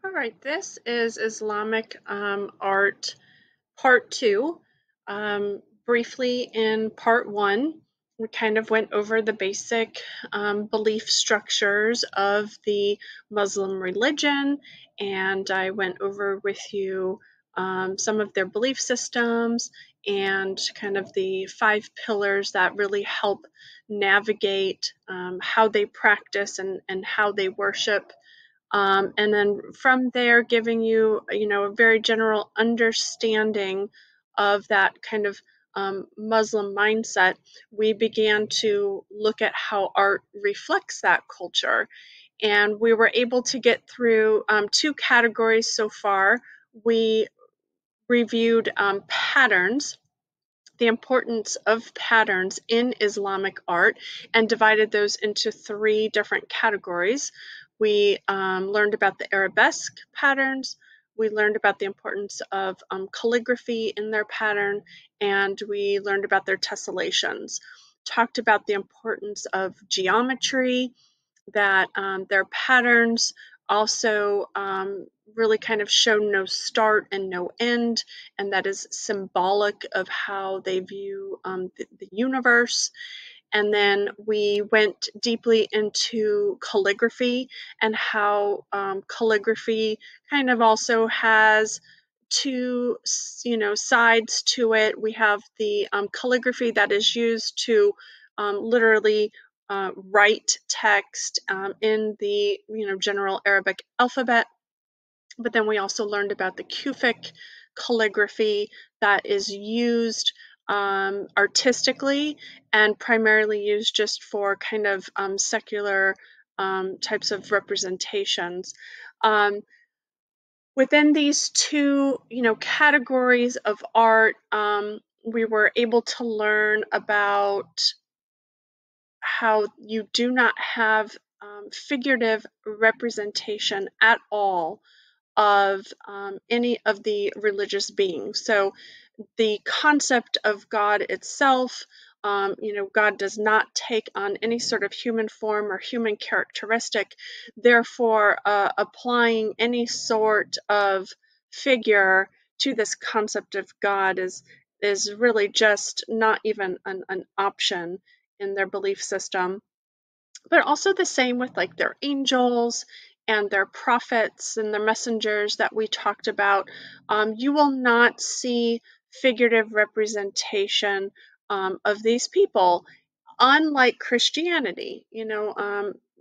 All right, this is Islamic art part two. Briefly in part one, we kind of went over the basic belief structures of the Muslim religion, and I went over with you some of their belief systems and kind of the 5 pillars that really help navigate how they practice and how they worship, and then from there giving you a very general understanding of that kind of Muslim mindset. We began to look at how art reflects that culture, and we were able to get through 2 categories so far. We reviewed patterns, the importance of patterns in Islamic art, and divided those into 3 different categories. We learned about the arabesque patterns, we learned about the importance of calligraphy in their pattern, and we learned about their tessellations. Talked about the importance of geometry, that their patterns also really kind of show no start and no end, and that is symbolic of how they view the universe. And then we went deeply into calligraphy and how calligraphy kind of also has 2 sides to it. We have the calligraphy that is used to literally write text in the general Arabic alphabet. But then we also learned about the Kufic calligraphy that is used artistically and primarily used just for kind of secular types of representations. Within these 2 categories of art, we were able to learn about how you do not have figurative representation at all of any of the religious beings. So the concept of God itself, God does not take on any sort of human form or human characteristic. Therefore, applying any sort of figure to this concept of God is really just not even an option in their belief system. But also the same with like their angels and their prophets and their messengers that we talked about. You will not see figurative representation of these people, unlike Christianity.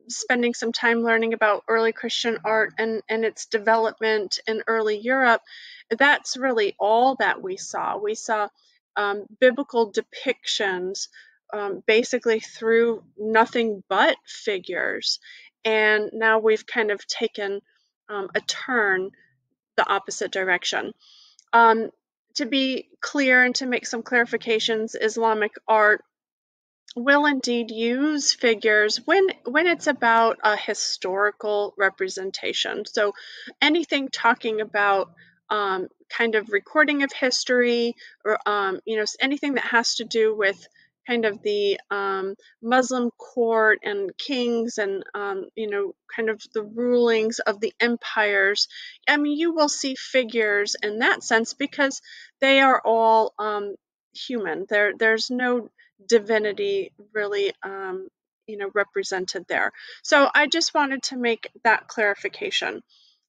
Spending some time learning about early Christian art and its development in early Europe, that's really all that we saw. We saw biblical depictions basically through nothing but figures. And now we've kind of taken a turn the opposite direction. To be clear and to make some clarifications, Islamic art will indeed use figures when it's about a historical representation. So anything talking about kind of recording of history, or anything that has to do with kind of the Muslim court and kings and kind of the rulings of the empires. I mean, you will see figures in that sense because they are all human. There's no divinity really represented there. So I just wanted to make that clarification.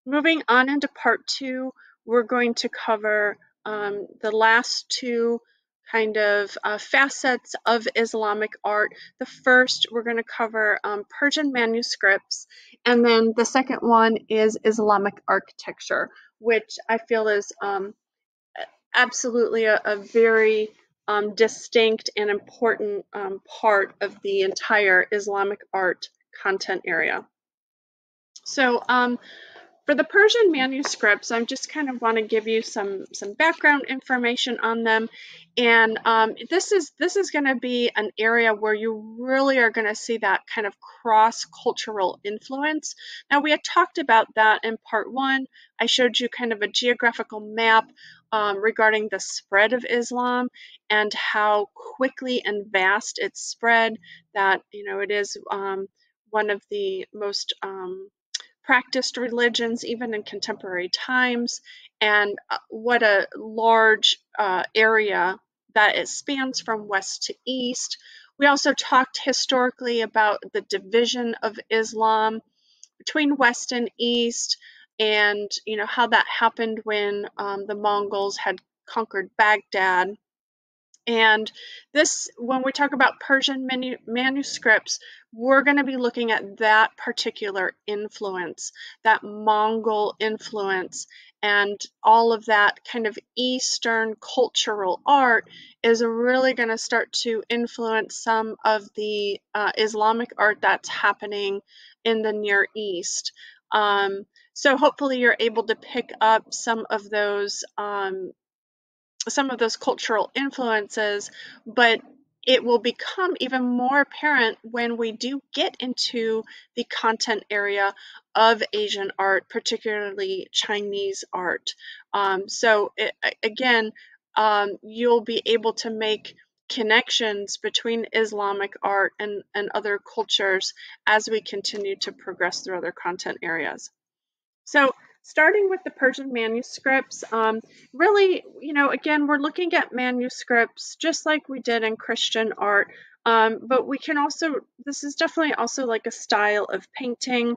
Moving on into part 2, we're going to cover the last 2 kind of facets of Islamic art. The first, we're going to cover Persian manuscripts, and then the second one is Islamic architecture, which I feel is absolutely a very distinct and important part of the entire Islamic art content area. So for the Persian manuscripts, I just kind of want to give you some background information on them, and this is going to be an area where you really are going to see that kind of cross-cultural influence. Now, we had talked about that in part 1. I showed you kind of a geographical map regarding the spread of Islam and how quickly and vast it's spread, that it is one of the most practiced religions even in contemporary times, and what a large area that it spans from west to east. We also talked historically about the division of Islam between west and east, and how that happened when the Mongols had conquered Baghdad. And this, when we talk about Persian manuscripts, we're going to be looking at that particular influence, that Mongol influence, and all of that kind of Eastern cultural art is really going to start to influence some of the Islamic art that's happening in the Near East. So hopefully you're able to pick up some of those cultural influences, but it will become even more apparent when we do get into the content area of Asian art, particularly Chinese art. Again, you'll be able to make connections between Islamic art and other cultures as we continue to progress through other content areas. So starting with the Persian manuscripts, really, again, we're looking at manuscripts just like we did in Christian art, but we can also, this is definitely also like a style of painting.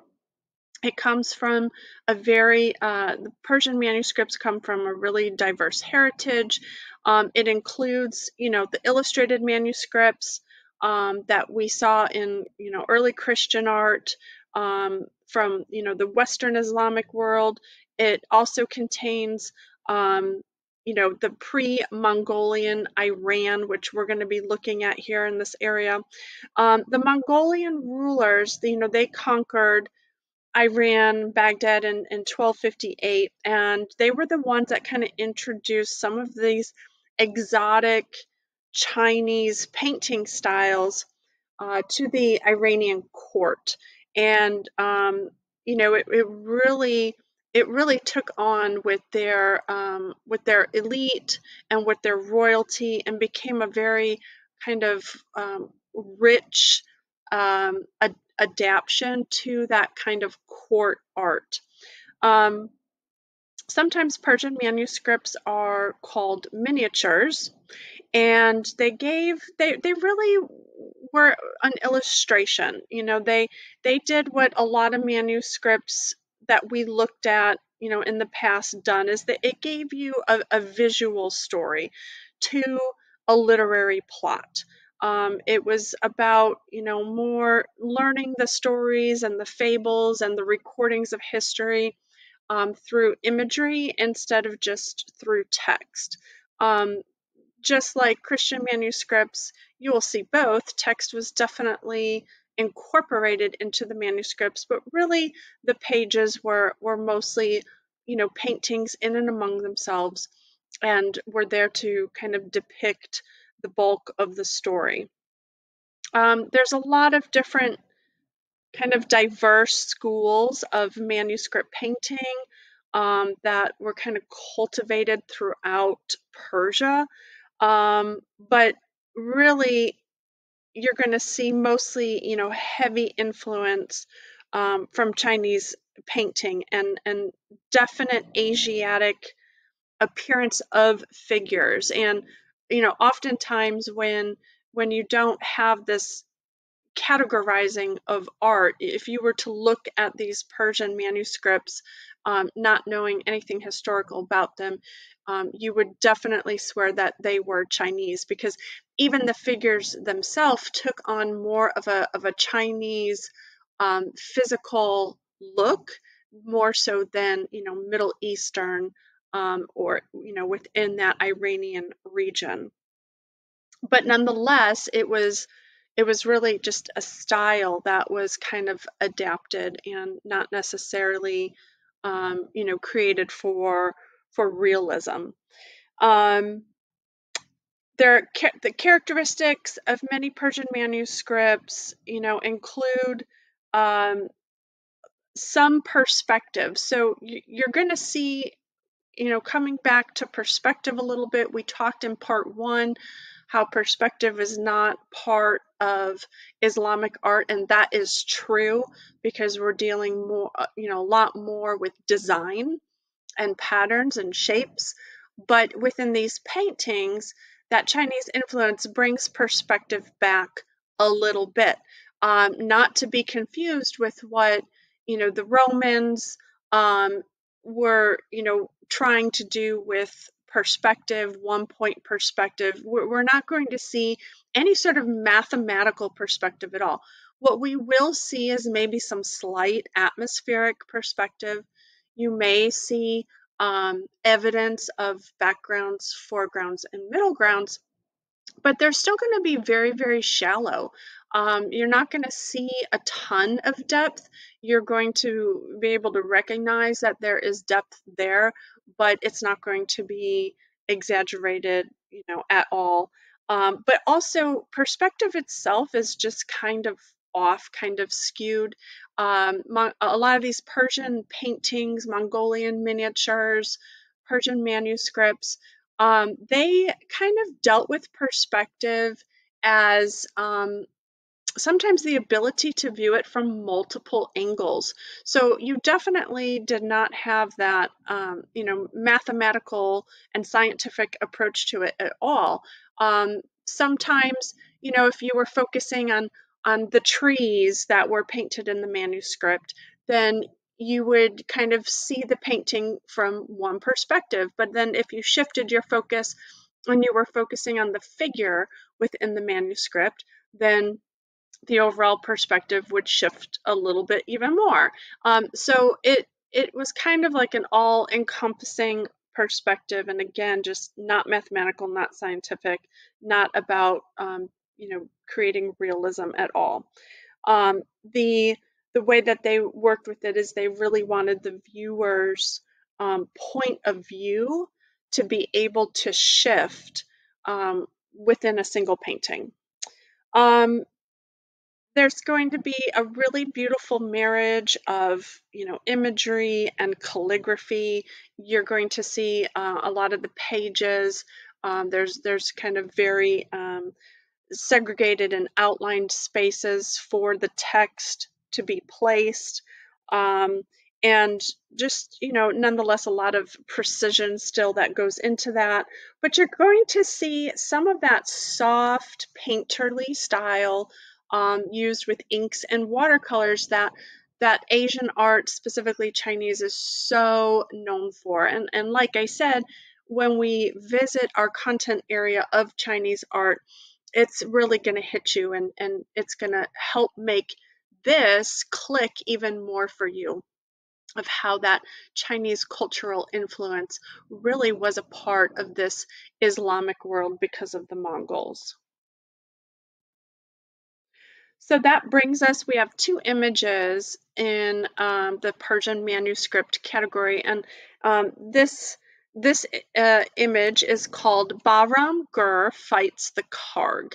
It comes from the Persian manuscripts come from a really diverse heritage. It includes, the illustrated manuscripts that we saw in, early Christian art from, the Western Islamic world. It also contains, the pre-Mongolian Iran, which we're going to be looking at here in this area. The Mongolian rulers, they conquered Iran, Baghdad in 1258, and they were the ones that kind of introduced some of these exotic Chinese painting styles to the Iranian court. And it really took on with their elite and with their royalty, and became a very kind of rich adaptation to that kind of court art. Sometimes Persian manuscripts are called miniatures, and they really were an illustration. They did what a lot of manuscripts that we looked at, in the past done, is that it gave you a visual story to a literary plot. It was about, more learning the stories and the fables and the recordings of history through imagery instead of just through text. Just like Christian manuscripts, you will see both. Text was definitely incorporated into the manuscripts, but really the pages were mostly, paintings in and among themselves, and were there to kind of depict the bulk of the story. There's a lot of different kind of diverse schools of manuscript painting that were kind of cultivated throughout Persia. But really, you're going to see mostly, heavy influence from Chinese painting and definite Asiatic appearance of figures. And, oftentimes when you don't have this categorizing of art, if you were to look at these Persian manuscripts, not knowing anything historical about them, you would definitely swear that they were Chinese, because even the figures themselves took on more of a Chinese physical look, more so than Middle Eastern or within that Iranian region. But nonetheless, it was really just a style that was kind of adapted and not necessarily created for realism. The characteristics of many Persian manuscripts, include some perspective. So you're going to see, coming back to perspective a little bit, we talked in part one how perspective is not part of Islamic art, and that is true because we're dealing more, a lot more with design and patterns and shapes. But within these paintings, that Chinese influence brings perspective back a little bit, not to be confused with what the Romans were trying to do with perspective, 1 point perspective. We're not going to see any sort of mathematical perspective at all. What we will see is maybe some slight atmospheric perspective. You may see evidence of backgrounds, foregrounds, and middle grounds, but they're still going to be very, very shallow. You're not going to see a ton of depth. You're going to be able to recognize that there is depth there, but it's not going to be exaggerated, at all. But also, perspective itself is just kind of off, kind of skewed. A lot of these Persian paintings, Mongolian miniatures, Persian manuscripts, they kind of dealt with perspective as sometimes the ability to view it from multiple angles. So you definitely did not have that, mathematical and scientific approach to it at all. Sometimes, if you were focusing on the trees that were painted in the manuscript, then you would kind of see the painting from one perspective. But then if you shifted your focus and you were focusing on the figure within the manuscript, then the overall perspective would shift a little bit even more. So it was kind of like an all-encompassing perspective, and again, just not mathematical, not scientific, not about creating realism at all. The way that they worked with it is they really wanted the viewer's point of view to be able to shift within a single painting. There's going to be a really beautiful marriage of, imagery and calligraphy. You're going to see a lot of the pages. There's kind of very segregated and outlined spaces for the text to be placed. And just, nonetheless, a lot of precision still that goes into that. But you're going to see some of that soft painterly style used with inks and watercolors that Asian art, specifically Chinese, is so known for. And like I said, when we visit our content area of Chinese art, it's really going to hit you, and it's going to help make this click even more for you of how that Chinese cultural influence really was a part of this Islamic world because of the Mongols. So that brings us, we have two images in the Persian manuscript category, and this image is called Bahram Gur Fights the Karg.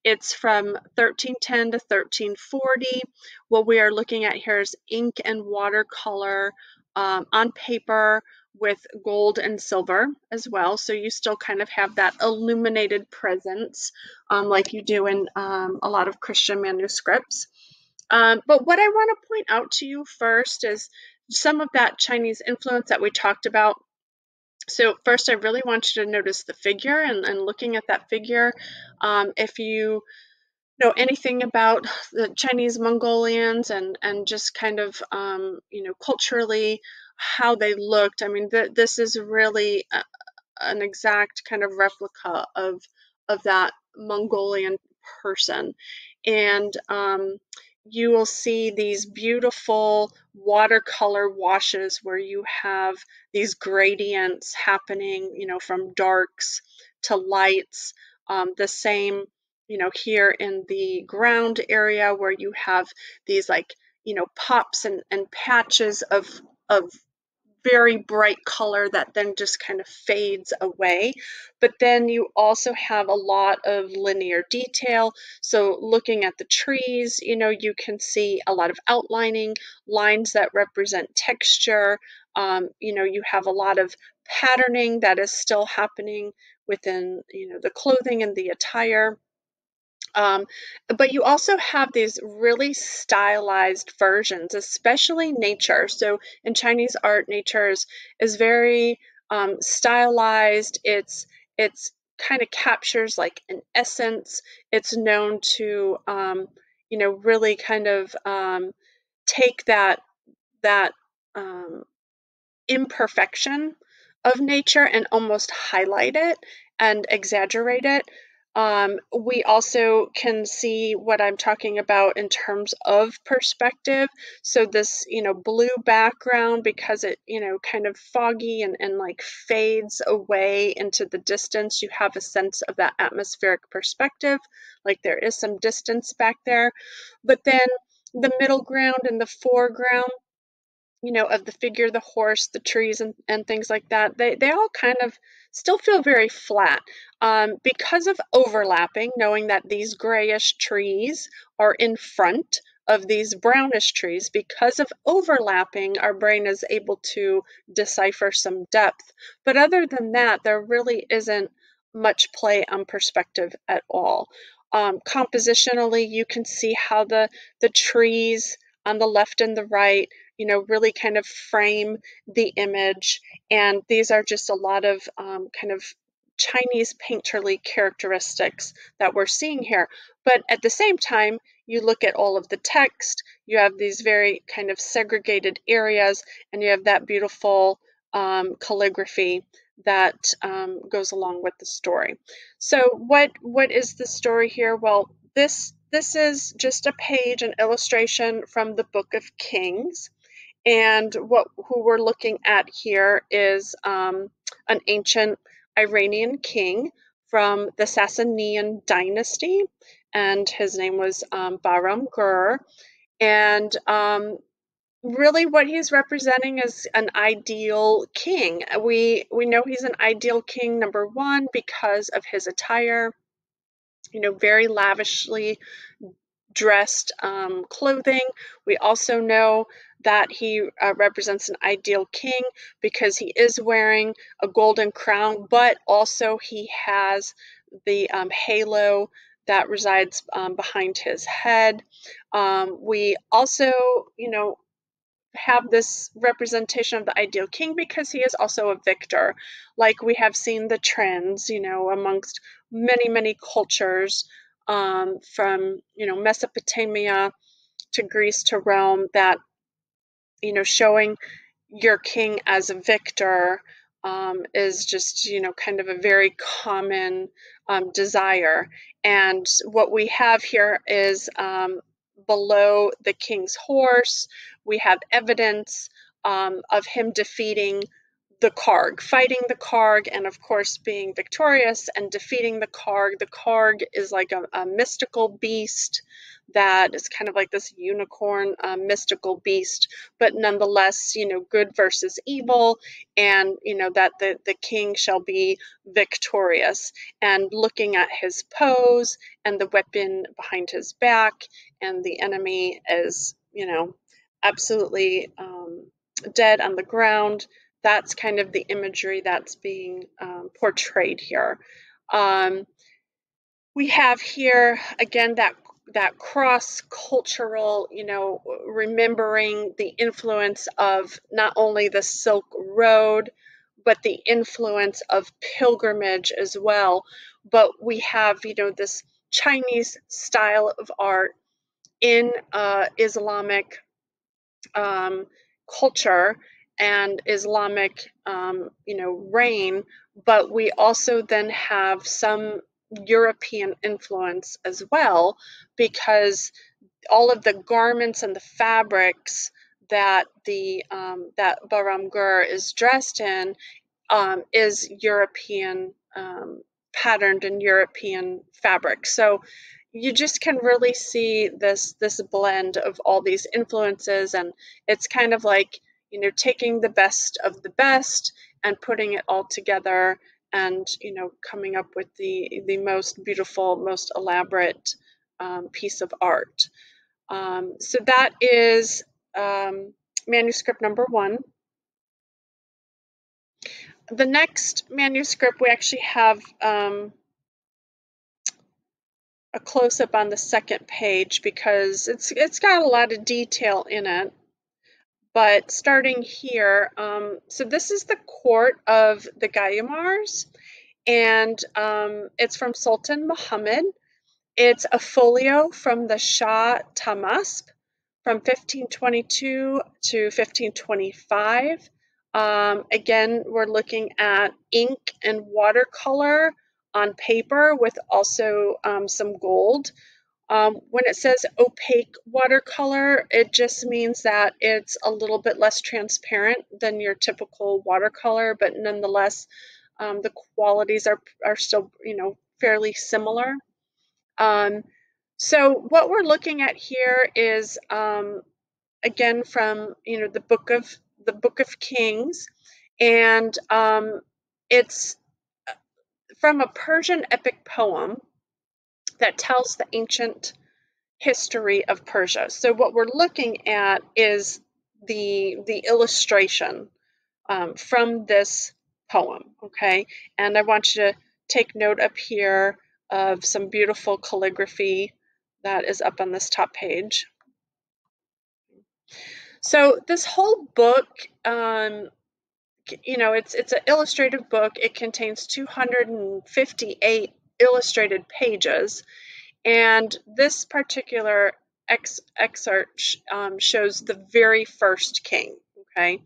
It's from 1310 to 1340. What we are looking at here is ink and watercolor on paper with gold and silver as well. So you still kind of have that illuminated presence like you do in a lot of Christian manuscripts. But what I want to point out to you first is some of that Chinese influence that we talked about. So first, I really want you to notice the figure, and looking at that figure, if you know anything about the Chinese Mongolians and just kind of culturally how they looked. I mean, this is really an exact kind of replica of that Mongolian person, and you will see these beautiful watercolor washes where you have these gradients happening, from darks to lights. The same, here in the ground area where you have these like, pops and patches of very bright color that then just kind of fades away. But then you also have a lot of linear detail. So looking at the trees, you can see a lot of outlining, lines that represent texture. You have a lot of patterning that is still happening within, the clothing and the attire. Um, but you also have these really stylized versions, especially nature. So in Chinese art, nature is very stylized. It's kind of captures like an essence. It's known to really kind of take that um, imperfection of nature and almost highlight it and exaggerate it. We also can see what I'm talking about in terms of perspective. So this, blue background, because it, kind of foggy and like fades away into the distance, you have a sense of that atmospheric perspective, like there is some distance back there. But then the middle ground and the foreground, of the figure, the horse, the trees, and things like that, they all kind of still feel very flat because of overlapping, knowing that these grayish trees are in front of these brownish trees. Because of overlapping, our brain is able to decipher some depth. But other than that, there really isn't much play on perspective at all. Compositionally, you can see how the trees on the left and the right really kind of frame the image. And these are just a lot of kind of Chinese painterly characteristics that we're seeing here. But at the same time, you look at all of the text, you have these very kind of segregated areas, and you have that beautiful calligraphy that goes along with the story. So what is the story here? Well, this is just a page, an illustration from the Book of Kings. And who we're looking at here is an ancient Iranian king from the Sasanian dynasty, and his name was Bahram Gur. And really what he's representing is an ideal king. We know he's an ideal king, number one, because of his attire, very lavishly dressed clothing. We also know that he represents an ideal king because he is wearing a golden crown, but also he has the halo that resides behind his head. We also, have this representation of the ideal king because he is also a victor. Like we have seen the trends, amongst many cultures, from, Mesopotamia to Greece to Rome, that, showing your king as a victor is just, kind of a very common desire. And what we have here is below the king's horse, we have evidence of him defeating the Karg, fighting the Karg, and of course being victorious and defeating the Karg. The Karg is like a mystical beast that is kind of like this unicorn mystical beast, but nonetheless, good versus evil, and that the king shall be victorious. And looking at his pose and the weapon behind his back, and the enemy is, absolutely dead on the ground. That's kind of the imagery that's being portrayed here. We have here again that cross-cultural, remembering the influence of not only the Silk Road, but the influence of pilgrimage as well. But we have, this Chinese style of art in Islamic culture and Islamic, reign, but we also then have some European influence as well, because all of the garments and the fabrics that that Bahram Gur is dressed in is European, patterned in European fabric. So you just can really see this blend of all these influences, and it's kind of like, taking the best of the best and putting it all together and, coming up with the most beautiful, most elaborate piece of art. So that is manuscript number 1. The next manuscript, we actually have a close-up on the second page because it's got a lot of detail in it. But starting here, so this is the court of the Gaia, and it's from Sultan Muhammad. It's a folio from the Shah Tahmasp from 1522 to 1525. Again, we're looking at ink and watercolor on paper with also some gold. When it says opaque watercolor, it just means that it's a little bit less transparent than your typical watercolor, but nonetheless, the qualities are still, fairly similar. So what we're looking at here is, again, from, the Book of Kings, and it's from a Persian epic poem that tells the ancient history of Persia. So what we're looking at is the illustration from this poem, okay? And I want you to take note up here of some beautiful calligraphy that is up on this top page. So this whole book, it's an illustrative book. It contains 258 illustrated pages. And this particular excerpt shows the very first king, okay?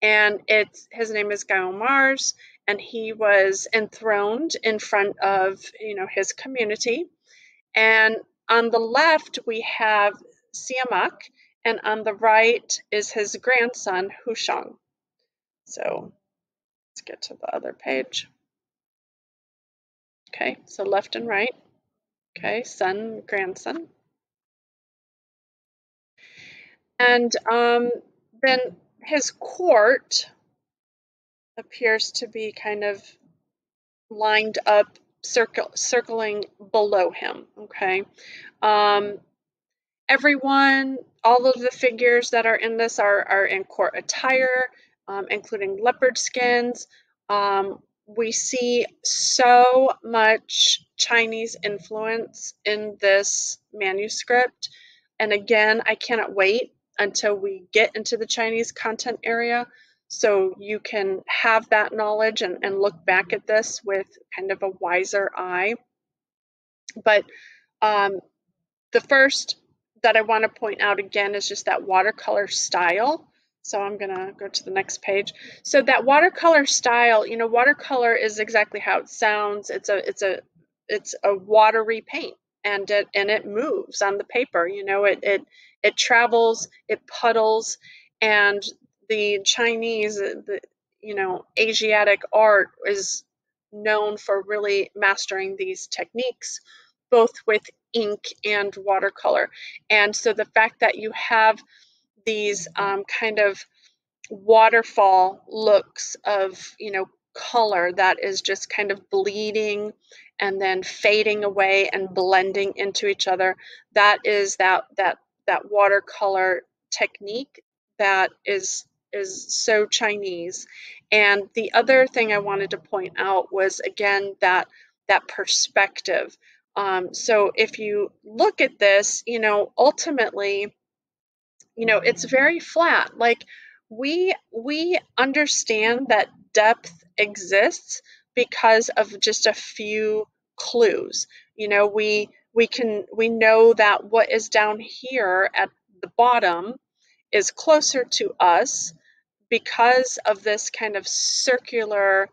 And his name is Gaia, and he was enthroned in front of, his community. And on the left, we have Siamak, and on the right is his grandson, Hushang. So let's get to the other page. Okay, so left and right. Okay, son, grandson. And then his court appears to be kind of lined up, circling below him, okay? Everyone, all of the figures that are in this are in court attire, including leopard skins. We see so much Chinese influence in this manuscript. And again, I cannot wait until we get into the Chinese content area so you can have that knowledge and look back at this with kind of a wiser eye. But the first that I want to point out again is just that watercolor style. So I'm going to go to the next page. So that watercolor style, watercolor is exactly how it sounds. It's a watery paint, and it moves on the paper. It travels, it puddles, and the Chinese, Asiatic art is known for really mastering these techniques, both with ink and watercolor. And so the fact that you have these kind of waterfall looks of, color that is just kind of bleeding and then fading away and blending into each other, that is that watercolor technique that is so Chinese. And the other thing I wanted to point out was, again, that perspective. So if you look at this, ultimately, it's very flat. Like we understand that depth exists because of just a few clues. We know that what is down here at the bottom is closer to us because of this kind of circular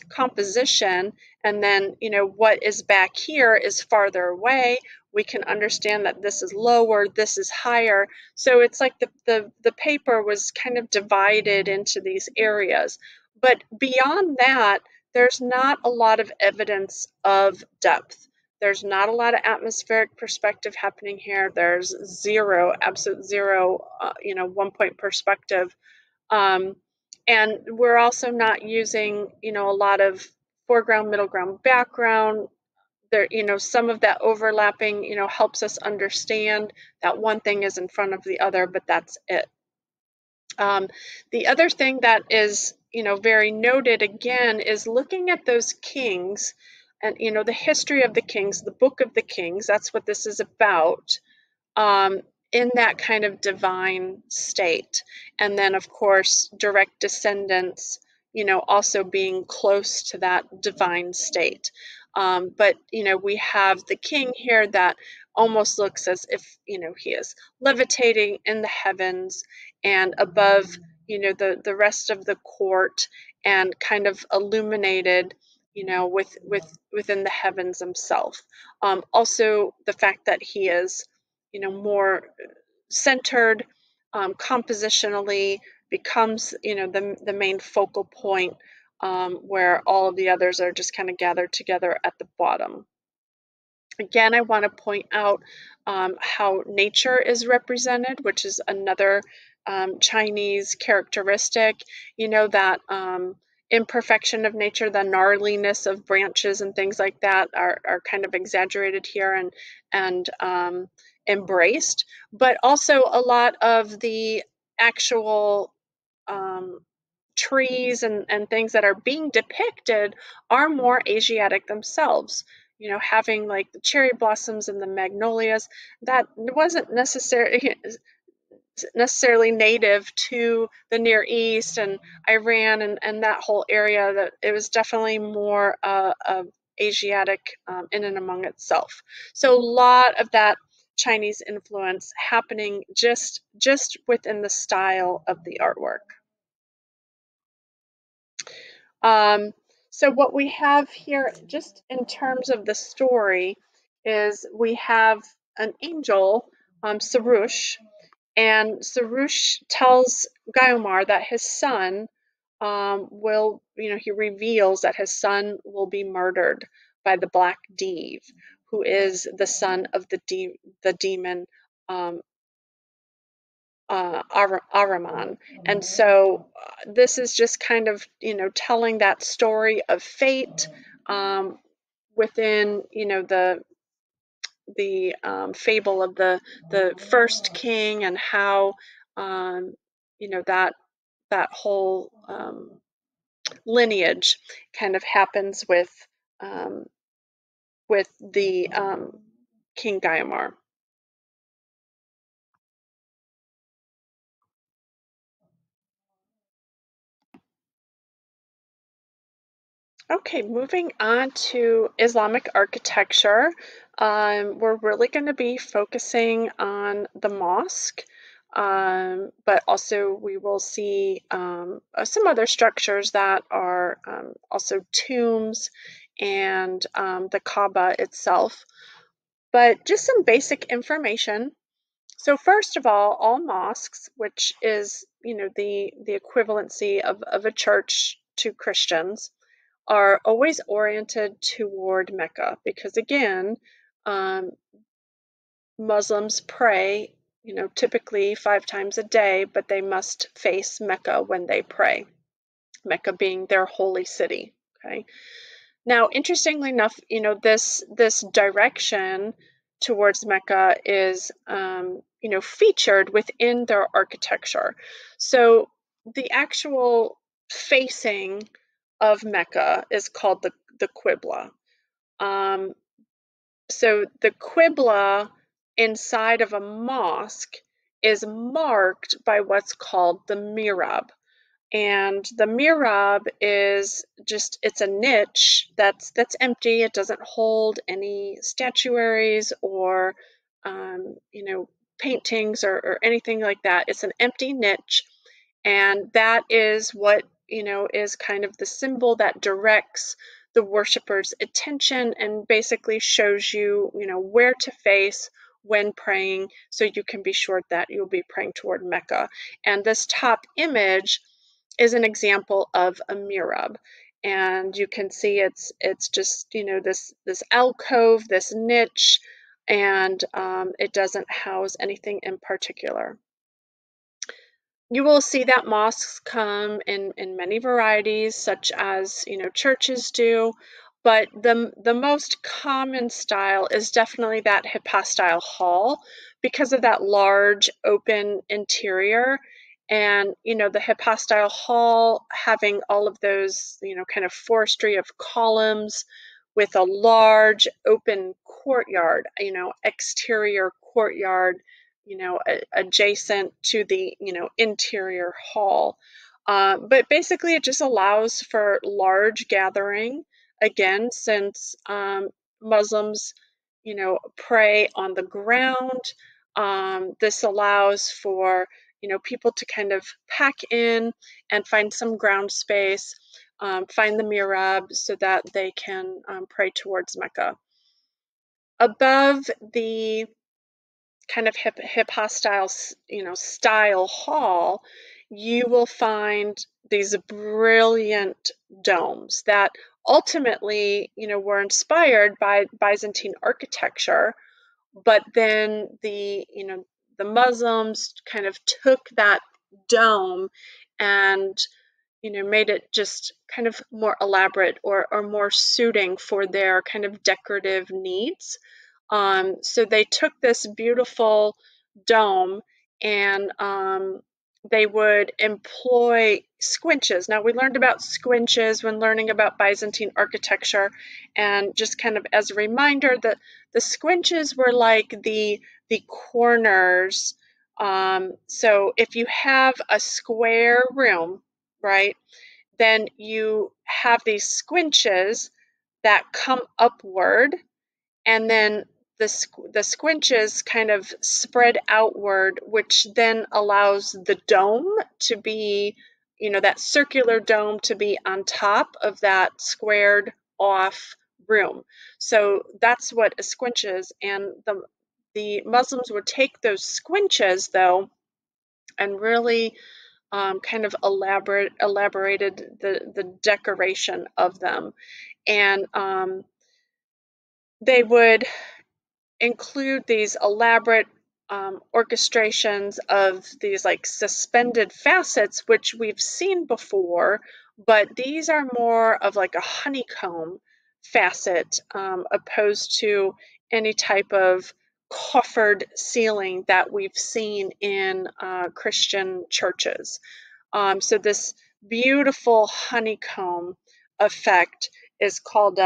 composition, and then what is back here is farther away. We can understand that this is lower, this is higher. So it's like the paper was kind of divided into these areas. But beyond that, there's not a lot of evidence of depth. There's not a lot of atmospheric perspective happening here. There's zero, absolute zero, 1 point perspective. And we're also not using, a lot of foreground, middle ground, background. There, some of that overlapping, helps us understand that one thing is in front of the other, but that's it. The other thing that is, very noted again is looking at those kings and, the history of the kings, the book of the kings, that's what this is about. In that kind of divine state. And then, of course, direct descendants, also being close to that divine state. But, we have the king here that almost looks as if, he is levitating in the heavens and above, the rest of the court and kind of illuminated, within the heavens himself. Also, the fact that he is more centered, compositionally becomes, the main focal point, where all of the others are just kind of gathered together at the bottom. Again, I want to point out how nature is represented, which is another Chinese characteristic, that imperfection of nature, the gnarliness of branches and things like that are kind of exaggerated here and embraced, but also a lot of the actual trees and things that are being depicted are more Asiatic themselves. Having like the cherry blossoms and the magnolias, that wasn't necessarily native to the Near East and Iran and that whole area. That it was definitely more of Asiatic in and among itself. So a lot of that Chinese influence happening just within the style of the artwork. So what we have here, just in terms of the story, is we have an angel, Sarush, and Sarush tells Gaia that his son he reveals that his son will be murdered by the Black Div, who is the son of the demon Ahriman. And so this is just kind of, telling that story of fate within, the fable of the first king and how, that whole lineage kind of happens with the King Gaia. Okay, moving on to Islamic architecture. We're really going to be focusing on the mosque, but also we will see some other structures that are also tombs and the Kaaba itself. But just some basic information. So first of all mosques, which is, the equivalency of a church to Christians, are always oriented toward Mecca because, again, Muslims pray, typically 5 times a day, but they must face Mecca when they pray, Mecca being their holy city. Okay. Now, interestingly enough, this direction towards Mecca is, featured within their architecture. So the actual facing of Mecca is called the Qibla. So the Qibla inside of a mosque is marked by what's called the Mirab. And the Mirab is just, it's a niche that's empty. It doesn't hold any statuaries or, paintings or anything like that. It's an empty niche. And that is what, is kind of the symbol that directs the worshiper's attention and basically shows you, where to face when praying, so you can be sure that you'll be praying toward Mecca. And this top image is an example of a Mirab. and you can see it's just, you know, this alcove, this niche, and it doesn't house anything in particular. You will see that mosques come in many varieties, such as, you know, churches do, but the most common style is definitely that hypostyle hall because of that large open interior. And, you know, the hypostyle hall having all of those, you know, kind of forestry of columns with a large open courtyard, you know, exterior courtyard, you know, adjacent to the, you know, interior hall. But basically, it just allows for large gathering. Again, since Muslims, you know, pray on the ground, this allows for, you know, people to kind of pack in and find some ground space, find the Mirab so that they can pray towards Mecca. Above the kind of hypostyle, you know, style hall, you will find these brilliant domes that ultimately, you know, were inspired by Byzantine architecture, but then you know, the Muslims kind of took that dome and, you know, made it just kind of more elaborate or more suiting for their kind of decorative needs. So they took this beautiful dome and they would employ squinches. Now, we learned about squinches when learning about Byzantine architecture, and just kind of as a reminder, that the squinches were like the corners. So if you have a square room, right, then you have these squinches that come upward, and then the squinches kind of spread outward, which then allows the dome to be, you know, that circular dome to be on top of that squared off room. So that's what a squinch is. And the Muslims would take those squinches, though, and really kind of elaborated the decoration of them. And they would include these elaborate orchestrations of these like suspended facets, which we've seen before, but these are more of like a honeycomb facet, opposed to any type of coffered ceiling that we've seen in Christian churches. So this beautiful honeycomb effect is called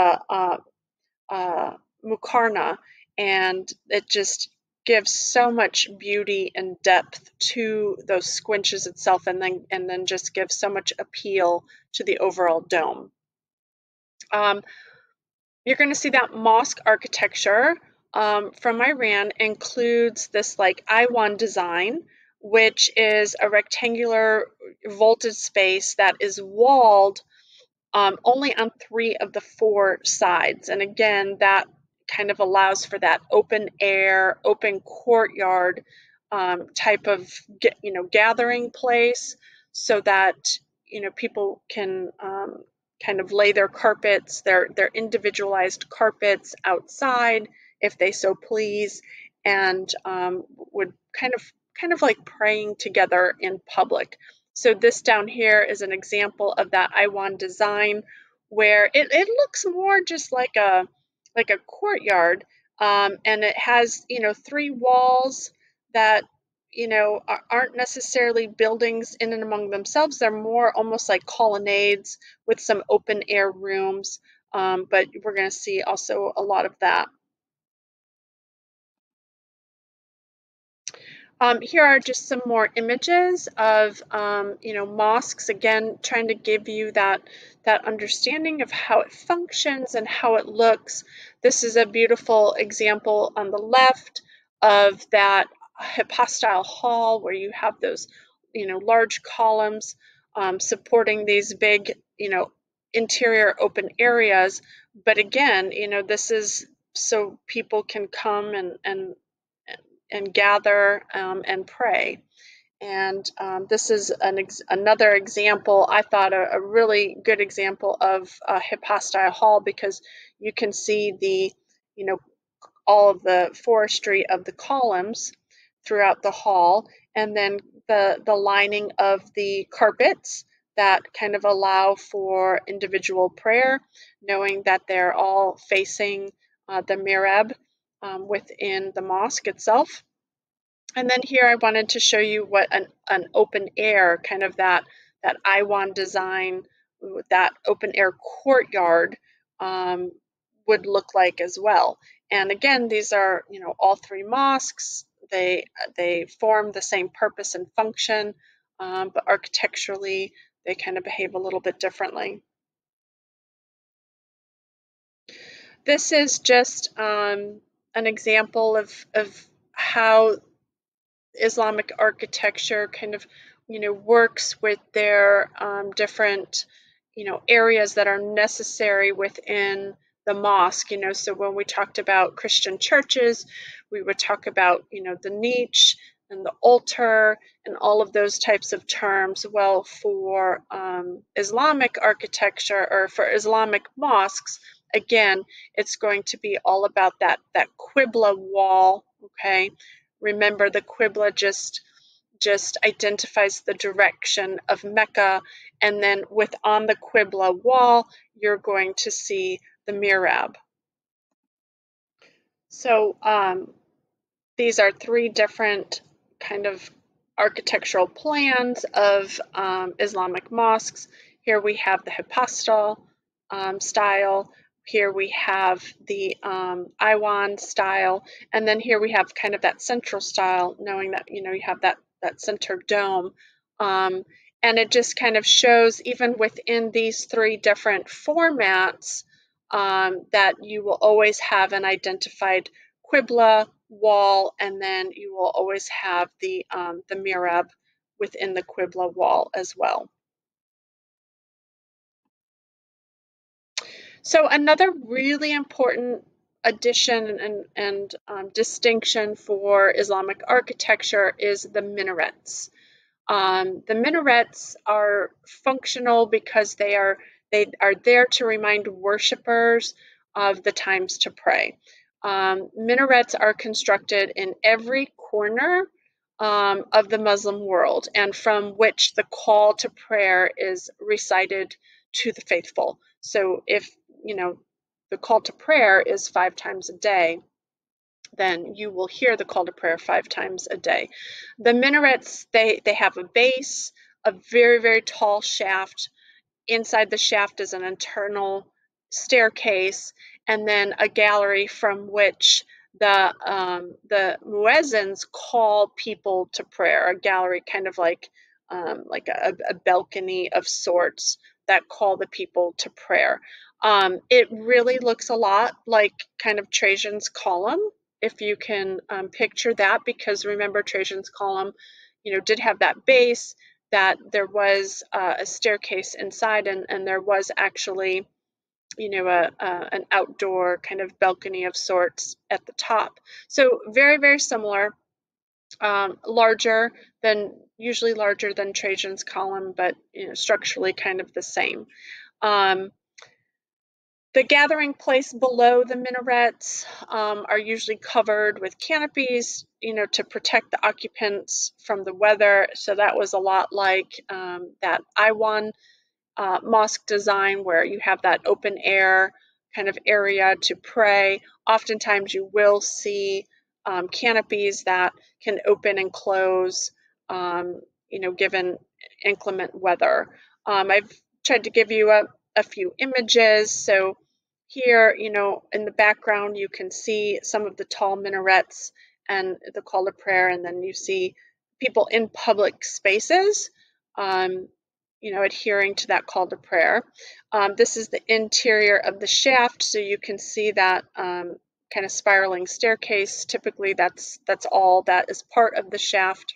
mukarna, and it just gives so much beauty and depth to those squinches itself, and then just gives so much appeal to the overall dome. You're going to see that mosque architecture from Iran includes this like Iwan design, which is a rectangular vaulted space that is walled only on 3 of the 4 sides. And again, that kind of allows for that open air, open courtyard type of, you know, gathering place, so that, you know, people can kind of lay their carpets, their individualized carpets outside if they so please, and would kind of like praying together in public. So this down here is an example of that Iwan design, where it looks more just like a courtyard, and it has, you know, 3 walls that, you know, aren't necessarily buildings in and among themselves. They're more almost like colonnades with some open air rooms, but we're going to see also a lot of that. Here are just some more images of, you know, mosques, again, trying to give you that understanding of how it functions and how it looks. This is a beautiful example on the left of that hypostyle hall, where you have those, you know, large columns supporting these big, you know, interior open areas. But again, you know, this is so people can come and gather and pray. And this is another example, I thought a really good example of a hypostyle hall, because you can see the, you know, all of the forestry of the columns throughout the hall, and then the lining of the carpets that kind of allow for individual prayer, knowing that they're all facing the Mirab within the mosque itself. And then here I wanted to show you what an open air, kind of that Iwan design, that open air courtyard um, would look like as well. And again, these are, you know, all three mosques. They form the same purpose and function, but architecturally they kind of behave a little bit differently. This is just an example of how Islamic architecture kind of, you know, works with their different, you know, areas that are necessary within the mosque. You know, so when we talked about Christian churches, we would talk about, you know, the niche and the altar and all of those types of terms. Well, for Islamic architecture, or for Islamic mosques, again, it's going to be all about that Qibla wall, okay? Remember, the Qibla just identifies the direction of Mecca, and then on the Qibla wall, you're going to see the Mirab. So these are three different kind of architectural plans of Islamic mosques. Here we have the hypostyle style. Here we have the Iwan style, and then here we have kind of that central style, knowing that, you know, you have that center dome. And it just kind of shows, even within these three different formats, that you will always have an identified Qibla wall, and then you will always have the Mirab within the Qibla wall as well. So another really important addition and distinction for Islamic architecture is the minarets. The minarets are functional because they are there to remind worshipers of the times to pray. Minarets are constructed in every corner of the Muslim world, and from which the call to prayer is recited to the faithful. So if, you know, the call to prayer is 5 times a day, then you will hear the call to prayer 5 times a day. The minarets, they have a base, a very, very tall shaft. Inside the shaft is an internal staircase, and then a gallery from which the muezzins call people to prayer. A gallery, kind of like a balcony of sorts, that call the people to prayer. It really looks a lot like kind of Trajan's column, if you can picture that, because remember, Trajan's column, you know, did have that base, that there was a staircase inside, and there was actually, you know, an outdoor kind of balcony of sorts at the top. So very, very similar, usually larger than Trajan's column, but, you know, structurally kind of the same. The gathering place below the minarets are usually covered with canopies, you know, to protect the occupants from the weather. So that was a lot like that Iwan mosque design, where you have that open air kind of area to pray. Oftentimes you will see canopies that can open and close, you know, given inclement weather. I've tried to give you a few images. So here, you know, in the background, you can see some of the tall minarets and the call to prayer, and then you see people in public spaces, you know, adhering to that call to prayer. This is the interior of the shaft, so you can see that kind of spiraling staircase. Typically, that's all that is part of the shaft.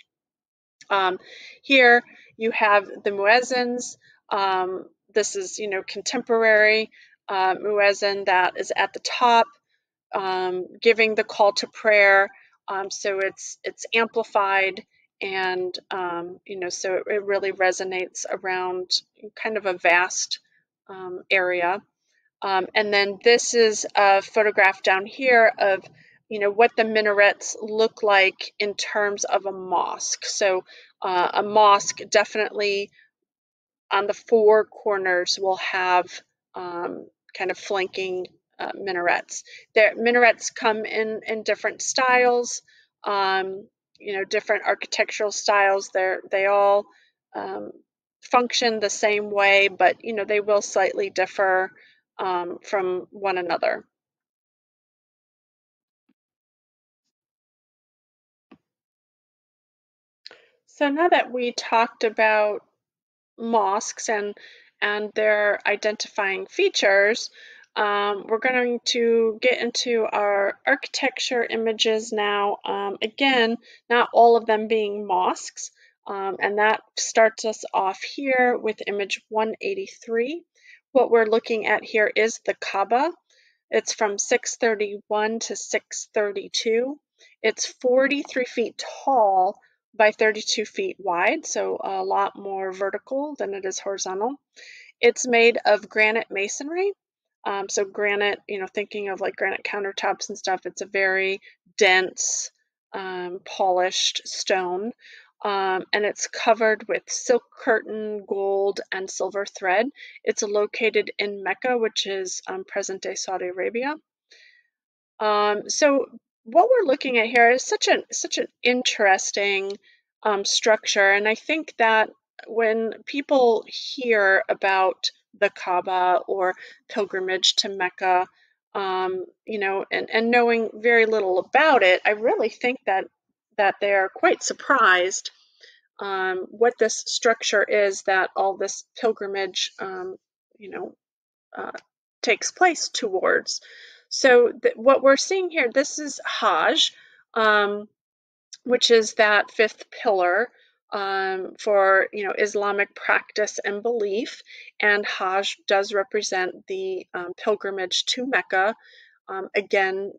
Here you have the muezzins. This is, you know, contemporary muezzin that is at the top, giving the call to prayer. So it's amplified, and so it really resonates around kind of a vast area. And then this is a photograph down here of what the minarets look like in terms of a mosque. So a mosque definitely on the four corners will have kind of flanking minarets. Minarets come in different styles, different architectural styles. They all function the same way, but they will slightly differ from one another. So now that we talked about mosques and their identifying features, we're going to get into our architecture images now. Again, not all of them being mosques, and that starts us off here with image 183. What we're looking at here is the Kaaba. It's from 631 to 632. It's 43 feet tall by 32 feet wide, so a lot more vertical than it is horizontal. It's made of granite masonry. So granite, thinking of like granite countertops and stuff, it's a very dense, polished stone. And it's covered with silk curtain, gold, and silver thread. It's located in Mecca, which is present-day Saudi Arabia. So what we're looking at here is such an interesting structure, and I think that when people hear about the Kaaba or pilgrimage to Mecca, and knowing very little about it, I really think that they are quite surprised what this structure is that all this pilgrimage, uh, takes place towards. So what we're seeing here, this is Hajj, which is that fifth pillar for Islamic practice and belief, and Hajj does represent the pilgrimage to Mecca. Again,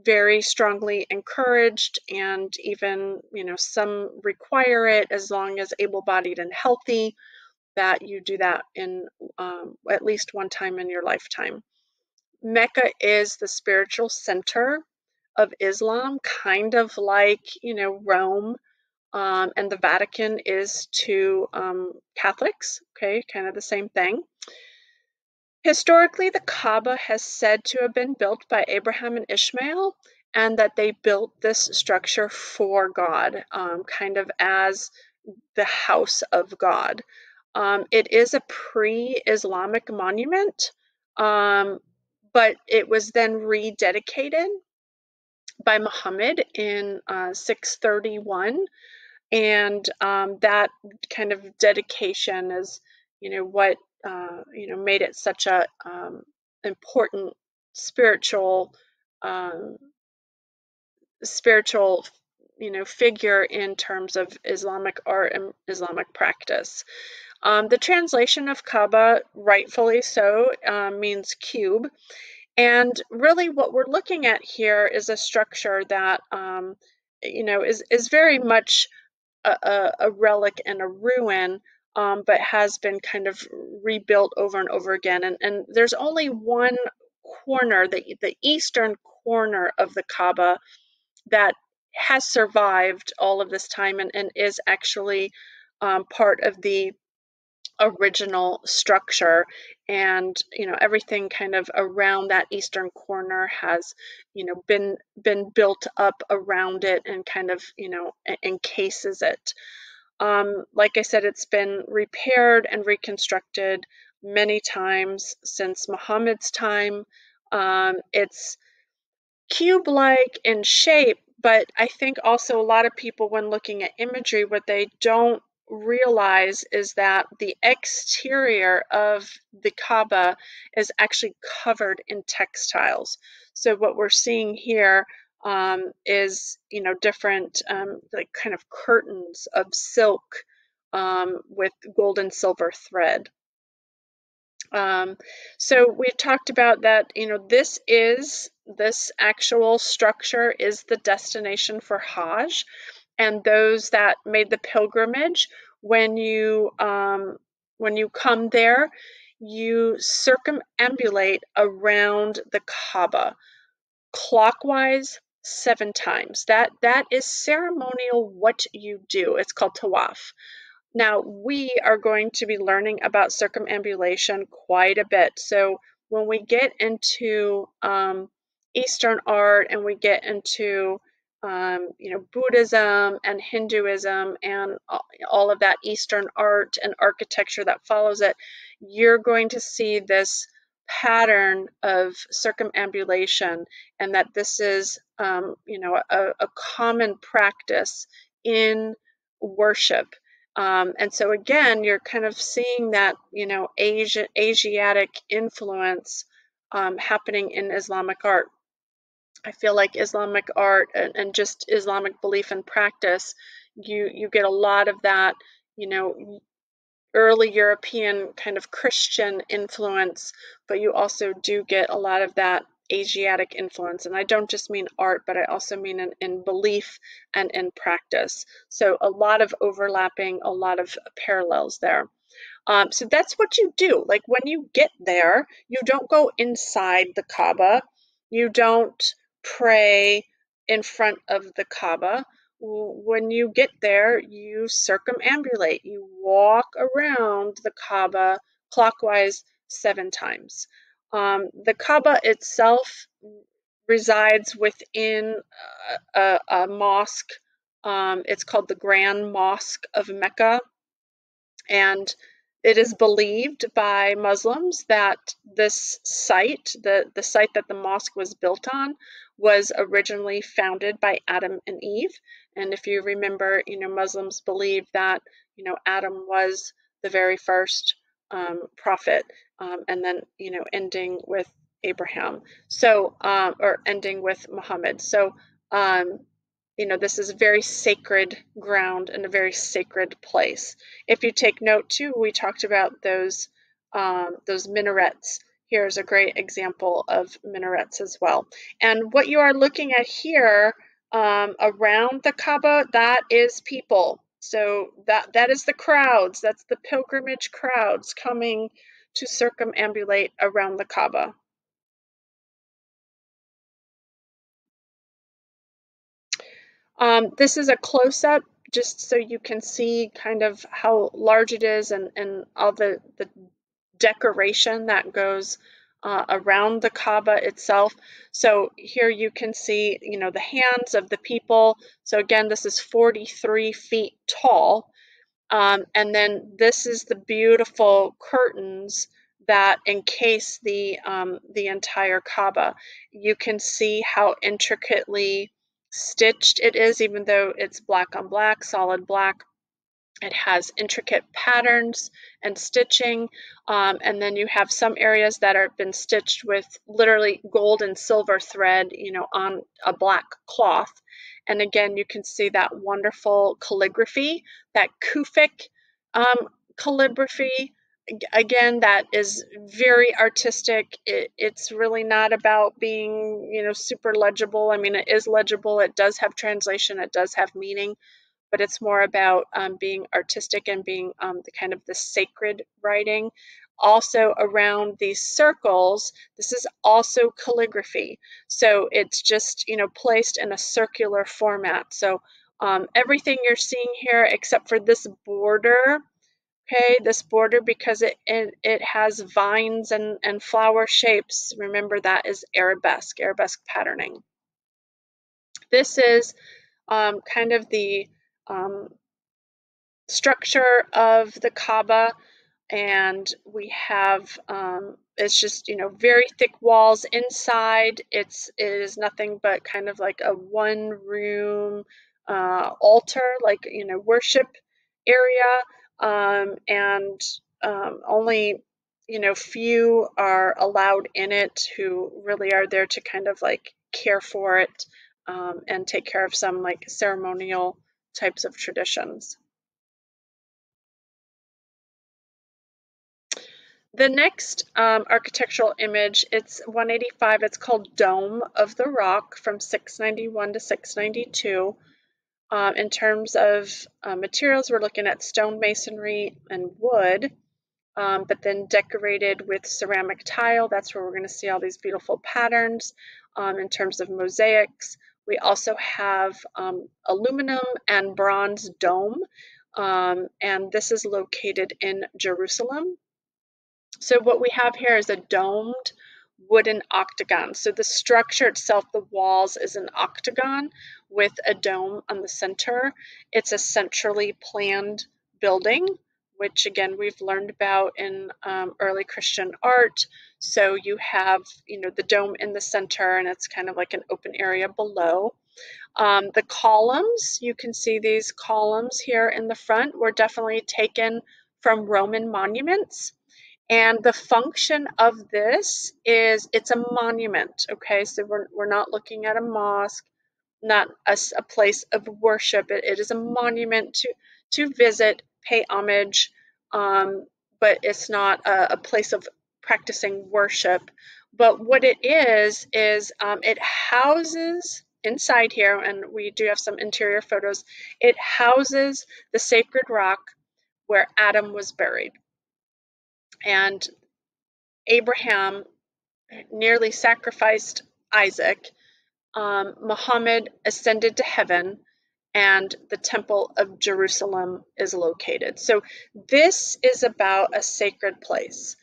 very strongly encouraged, and even some require it as long as able-bodied and healthy, that you do that in at least one time in your lifetime. Mecca is the spiritual center of Islam, kind of like Rome, and the Vatican is to Catholics. Okay, kind of the same thing. Historically, the Kaaba has said to have been built by Abraham and Ishmael, and that they built this structure for God, kind of as the house of God. It is a pre-Islamic monument, but it was then rededicated by Muhammad in 631, and that kind of dedication is, what made it such a important spiritual um, spiritual figure in terms of Islamic art and Islamic practice. The translation of Kaaba, rightfully so, means cube. And really what we're looking at here is a structure that, is very much a relic and a ruin, but has been kind of rebuilt over and over again. And there's only one corner, the eastern corner of the Kaaba, that has survived all of this time and is actually part of the original structure, and everything kind of around that eastern corner has been built up around it and kind of encases it. Like I said, it's been repaired and reconstructed many times since Muhammad's time. It's cube-like in shape, but I think also a lot of people, when looking at imagery, what they don't realize is that the exterior of the Kaaba is actually covered in textiles. So what we're seeing here is different like kind of curtains of silk with gold and silver thread. So we talked about that, this actual structure is the destination for Hajj, and those that made the pilgrimage, when you come there, you circumambulate around the Kaaba clockwise 7 times. That is ceremonial what you do. It's called tawaf. Now, we are going to be learning about circumambulation quite a bit. So when we get into Eastern art and we get into Buddhism and Hinduism and all of that Eastern art and architecture that follows it, you're going to see this pattern of circumambulation, and that this is a common practice in worship. And so again, you're kind of seeing that, Asiatic influence happening in Islamic art. I feel like Islamic art and just Islamic belief and practice, you get a lot of that, early European kind of Christian influence, but you also do get a lot of that Asiatic influence. And I don't just mean art, but I also mean in belief and in practice. So a lot of overlapping, a lot of parallels there. So that's what you do. Like when you get there, you don't go inside the Kaaba. You don't pray in front of the Kaaba. When you get there, you circumambulate. You walk around the Kaaba clockwise 7 times. The Kaaba itself resides within a mosque. It's called the Grand Mosque of Mecca. And it is believed by Muslims that this site, the site that the mosque was built on, was originally founded by Adam and Eve. And if you remember, Muslims believe that, Adam was the very first prophet, and then, ending with Abraham. So, or ending with Muhammad. So, this is very sacred ground and a very sacred place. If you take note too, we talked about those minarets. Here's a great example of minarets as well. And what you are looking at here around the Kaaba, that is people. So that is the crowds. That's the pilgrimage crowds coming to circumambulate around the Kaaba. This is a close-up just so you can see kind of how large it is and all the decoration that goes around the Kaaba itself. So here you can see, the hands of the people. So again, this is 43 feet tall. And then this is the beautiful curtains that encase the entire Kaaba. You can see how intricately stitched it is, even though it's black on black, solid black. It has intricate patterns and stitching, and then you have some areas that have been stitched with literally gold and silver thread, on a black cloth. And again, you can see that wonderful calligraphy, that Kufic calligraphy. Again, that is very artistic. It's really not about being, super legible. I mean, it is legible. It does have translation. It does have meaning, but it's more about being artistic and being the kind of the sacred writing. Also around these circles, this is also calligraphy. So it's just, placed in a circular format. So everything you're seeing here, except for this border, okay, this border, because it has vines and flower shapes. Remember, that is arabesque patterning. This is kind of the structure of the Kaaba, and we have it's just very thick walls inside. It is nothing but kind of like a one room altar, like worship area, and only few are allowed in it who really are there to kind of like care for it, and take care of some like ceremonial types of traditions. The next architectural image, it's 185. It's called Dome of the Rock from 691 to 692. In terms of materials, we're looking at stone masonry and wood, but then decorated with ceramic tile. That's where we're going to see all these beautiful patterns. In terms of mosaics, we also have aluminum and bronze dome, and this is located in Jerusalem. So what we have here is a domed wooden octagon. So the structure itself, the walls, is an octagon with a dome on the center. It's a centrally planned building, which again we've learned about in early Christian art. So you have, the dome in the center, and it's kind of like an open area below. The columns, you can see these columns here in the front were definitely taken from Roman monuments. And the function of this is it's a monument, okay? So we're not looking at a mosque, not a place of worship. It is a monument to visit, pay homage, but it's not a place of practicing worship. But what it is it houses inside here, and we do have some interior photos, it houses the sacred rock where Adam was buried. And Abraham nearly sacrificed Isaac. Muhammad ascended to heaven, and the Temple of Jerusalem is located. So this is about a sacred place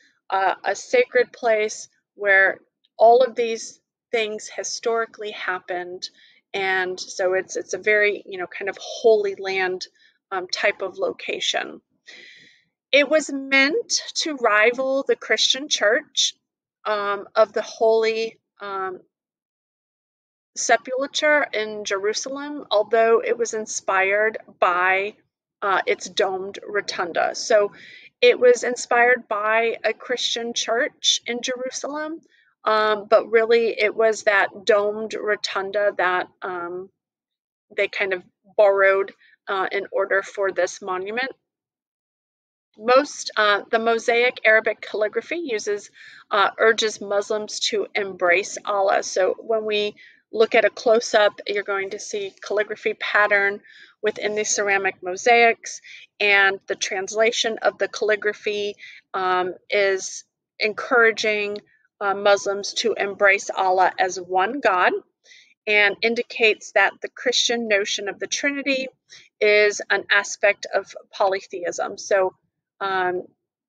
where all of these things historically happened. And so it's a very, kind of holy land type of location. It was meant to rival the Christian church of the Holy Sepulchre in Jerusalem, although it was inspired by its domed rotunda. So it was inspired by a Christian church in Jerusalem, but really it was that domed rotunda that they kind of borrowed in order for this monument. The Mosaic Arabic calligraphy urges Muslims to embrace Allah. So when we look at a close-up, you're going to see calligraphy pattern within the ceramic mosaics, and the translation of the calligraphy is encouraging Muslims to embrace Allah as one God, and indicates that the Christian notion of the Trinity is an aspect of polytheism. So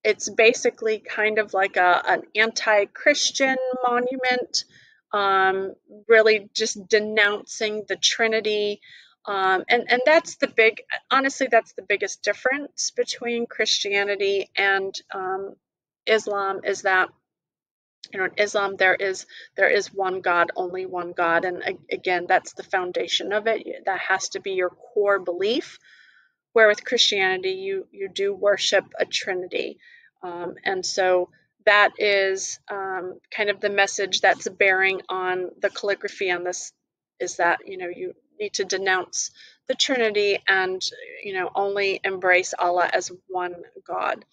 it's basically kind of like an anti-Christian monument, really just denouncing the Trinity. And that's that's the biggest difference between Christianity and Islam, is that in Islam there is one God, only one God, and again that's the foundation of it. That has to be your core belief. Where with Christianity, you do worship a Trinity. And so that is kind of the message that's bearing on the calligraphy on this, is that, you need to denounce the Trinity and, only embrace Allah as one God.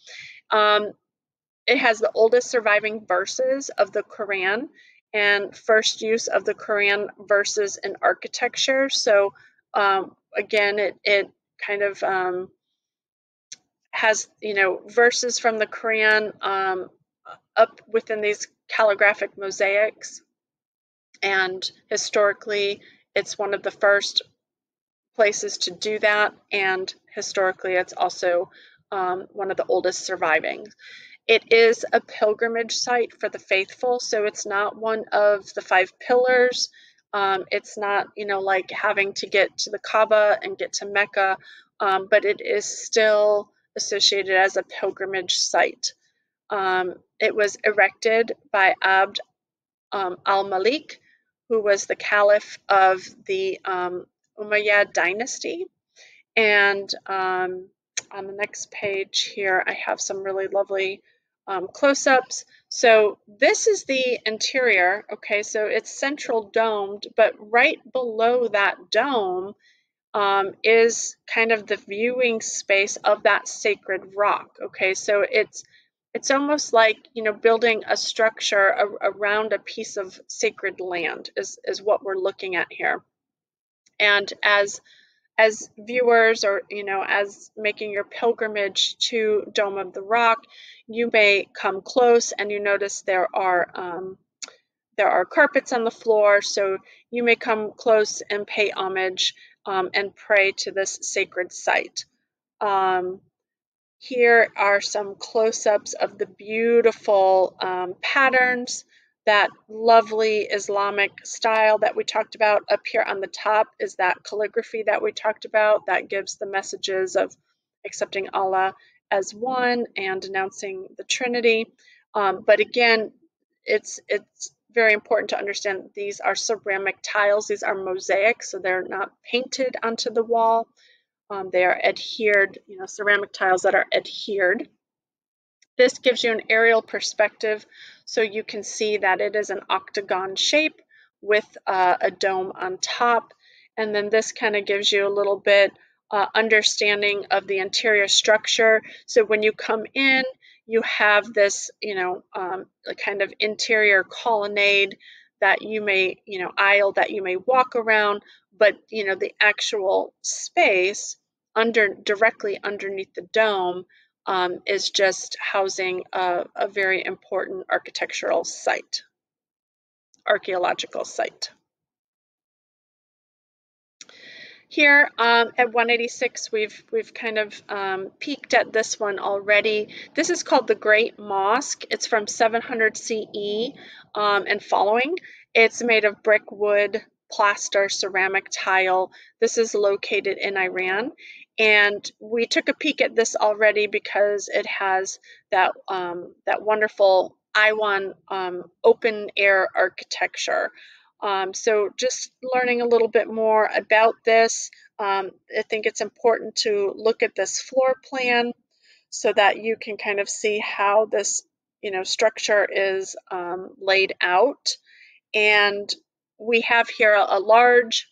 It has the oldest surviving verses of the Quran and first use of the Quran verses in architecture. So again, it kind of has verses from the Quran up within these calligraphic mosaics, and historically it's one of the first places to do that, and historically it's also one of the oldest surviving. It is a pilgrimage site for the faithful, so it's not one of the 5 pillars. It's not, like having to get to the Kaaba and get to Mecca, but it is still associated as a pilgrimage site. It was erected by Abd al-Malik, who was the caliph of the Umayyad dynasty. And on the next page here, I have some really lovely close-ups. So this is the interior, okay, so it's central domed, but right below that dome is kind of the viewing space of that sacred rock, okay, so it's almost like, building a structure around a piece of sacred land is what we're looking at here. And as as viewers, or as making your pilgrimage to Dome of the Rock, you may come close and you notice there are carpets on the floor, so you may come close and pay homage and pray to this sacred site. Here are some close-ups of the beautiful patterns, that lovely Islamic style that we talked about. Up here on the top is that calligraphy that we talked about that gives the messages of accepting Allah as one and announcing the Trinity. But again, it's very important to understand that these are ceramic tiles. These are mosaic, so they're not painted onto the wall. They are adhered, ceramic tiles that are adhered. This gives you an aerial perspective, so you can see that it is an octagon shape with a dome on top. And then this kind of gives you a little bit understanding of the interior structure. So when you come in, you have this, kind of interior colonnade that you may, aisle that you may walk around, but the actual space directly underneath the dome is just housing a very important architectural site, archaeological site. Here at 186, we've kind of peeked at this one already. This is called the Great Mosque. It's from 700 CE and following. It's made of brick, wood, plaster, ceramic tile. This is located in Iran. And we took a peek at this already because it has that wonderful Iwan open air architecture. So just learning a little bit more about this, I think it's important to look at this floor plan so that you can kind of see how this structure is laid out. And we have here a large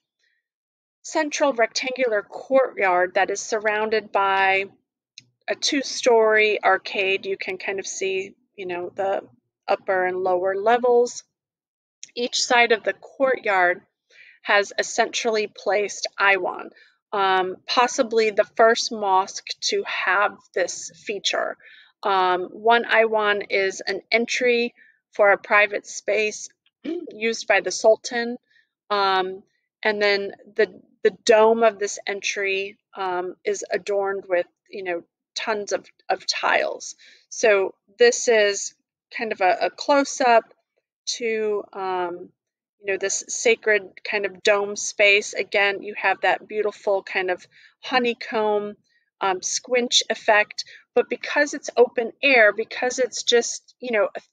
central rectangular courtyard that is surrounded by a two-story arcade. You can kind of see the upper and lower levels. Each side of the courtyard has a centrally placed Iwan, possibly the first mosque to have this feature. One Iwan is an entry for a private space used by the Sultan, and then the dome of this entry is adorned with tons of tiles. So this is kind of a close-up to this sacred kind of dome space. Again, you have that beautiful kind of honeycomb squinch effect, but because it's open air, because it's just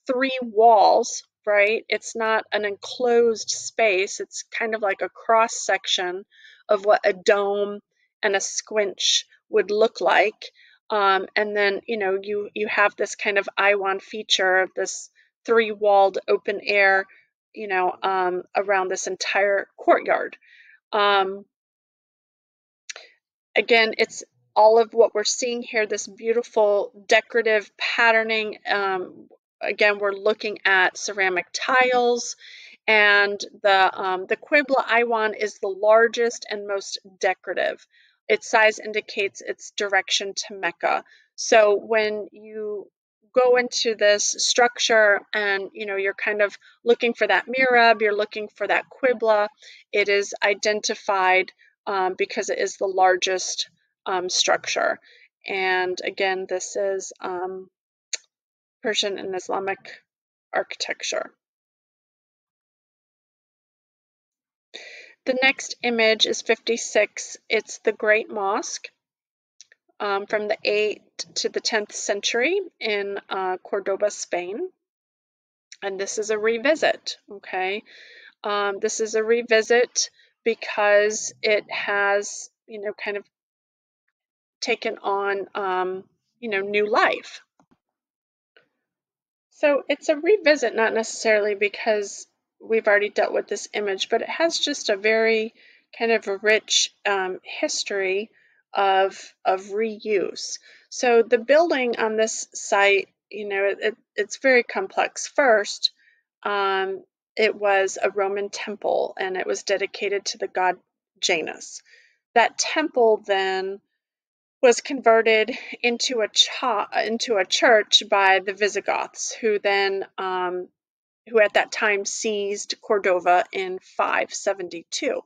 three walls, right? It's not an enclosed space. It's kind of like a cross section of what a dome and a squinch would look like. And then you have this kind of Iwan feature of this three-walled open air around this entire courtyard. Again, it's all of what we're seeing here, this beautiful decorative patterning. Again, we're looking at ceramic tiles, and the Qibla Iwan is the largest and most decorative. Its size indicates its direction to Mecca. So when you go into this structure and you're kind of looking for that Mirab, you're looking for that Qibla, it is identified because it is the largest structure. And again, this is Persian and Islamic architecture. The next image is 56. It's the Great Mosque from the 8th to the 10th century in Cordoba, Spain. And this is a revisit, okay? This is a revisit because it has, kind of taken on, new life. So it's a revisit, not necessarily because we've already dealt with this image, but it has just a very kind of a rich history of reuse. So the building on this site, it's very complex. First, it was a Roman temple, and it was dedicated to the god Janus. that temple then was converted into a church by the Visigoths, who then who at that time seized Cordova in 572.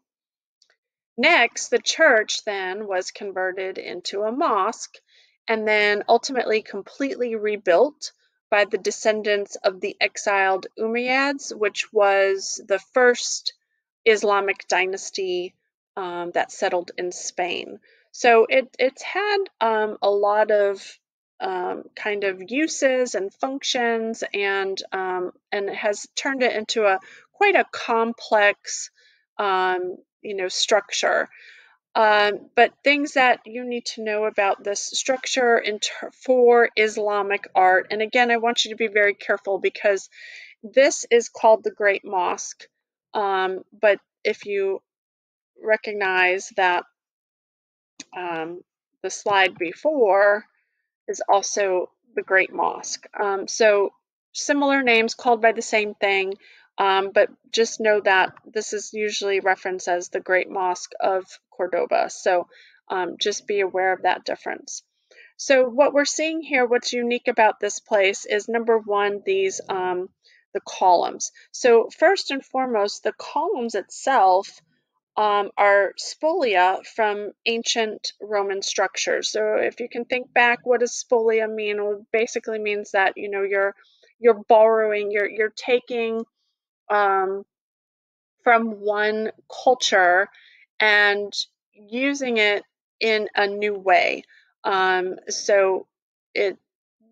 Next, the church then was converted into a mosque and then ultimately completely rebuilt by the descendants of the exiled Umayyads, which was the first Islamic dynasty that settled in Spain. So it's had a lot of kind of uses and functions, and it has turned it into a quite a complex structure. But things that you need to know about this structure for Islamic art, and again, I want you to be very careful because this is called the Great Mosque. But if you recognize that the slide before is also the Great Mosque. So similar names called by the same thing, but just know that this is usually referenced as the Great Mosque of Cordoba. So just be aware of that difference. So what we're seeing here, what's unique about this place is number one, the columns. So first and foremost, the columns itself are spolia from ancient Roman structures. So if you can think back, what does spolia mean? Well, it basically means that you're borrowing, you're taking um, from one culture and using it in a new way. So it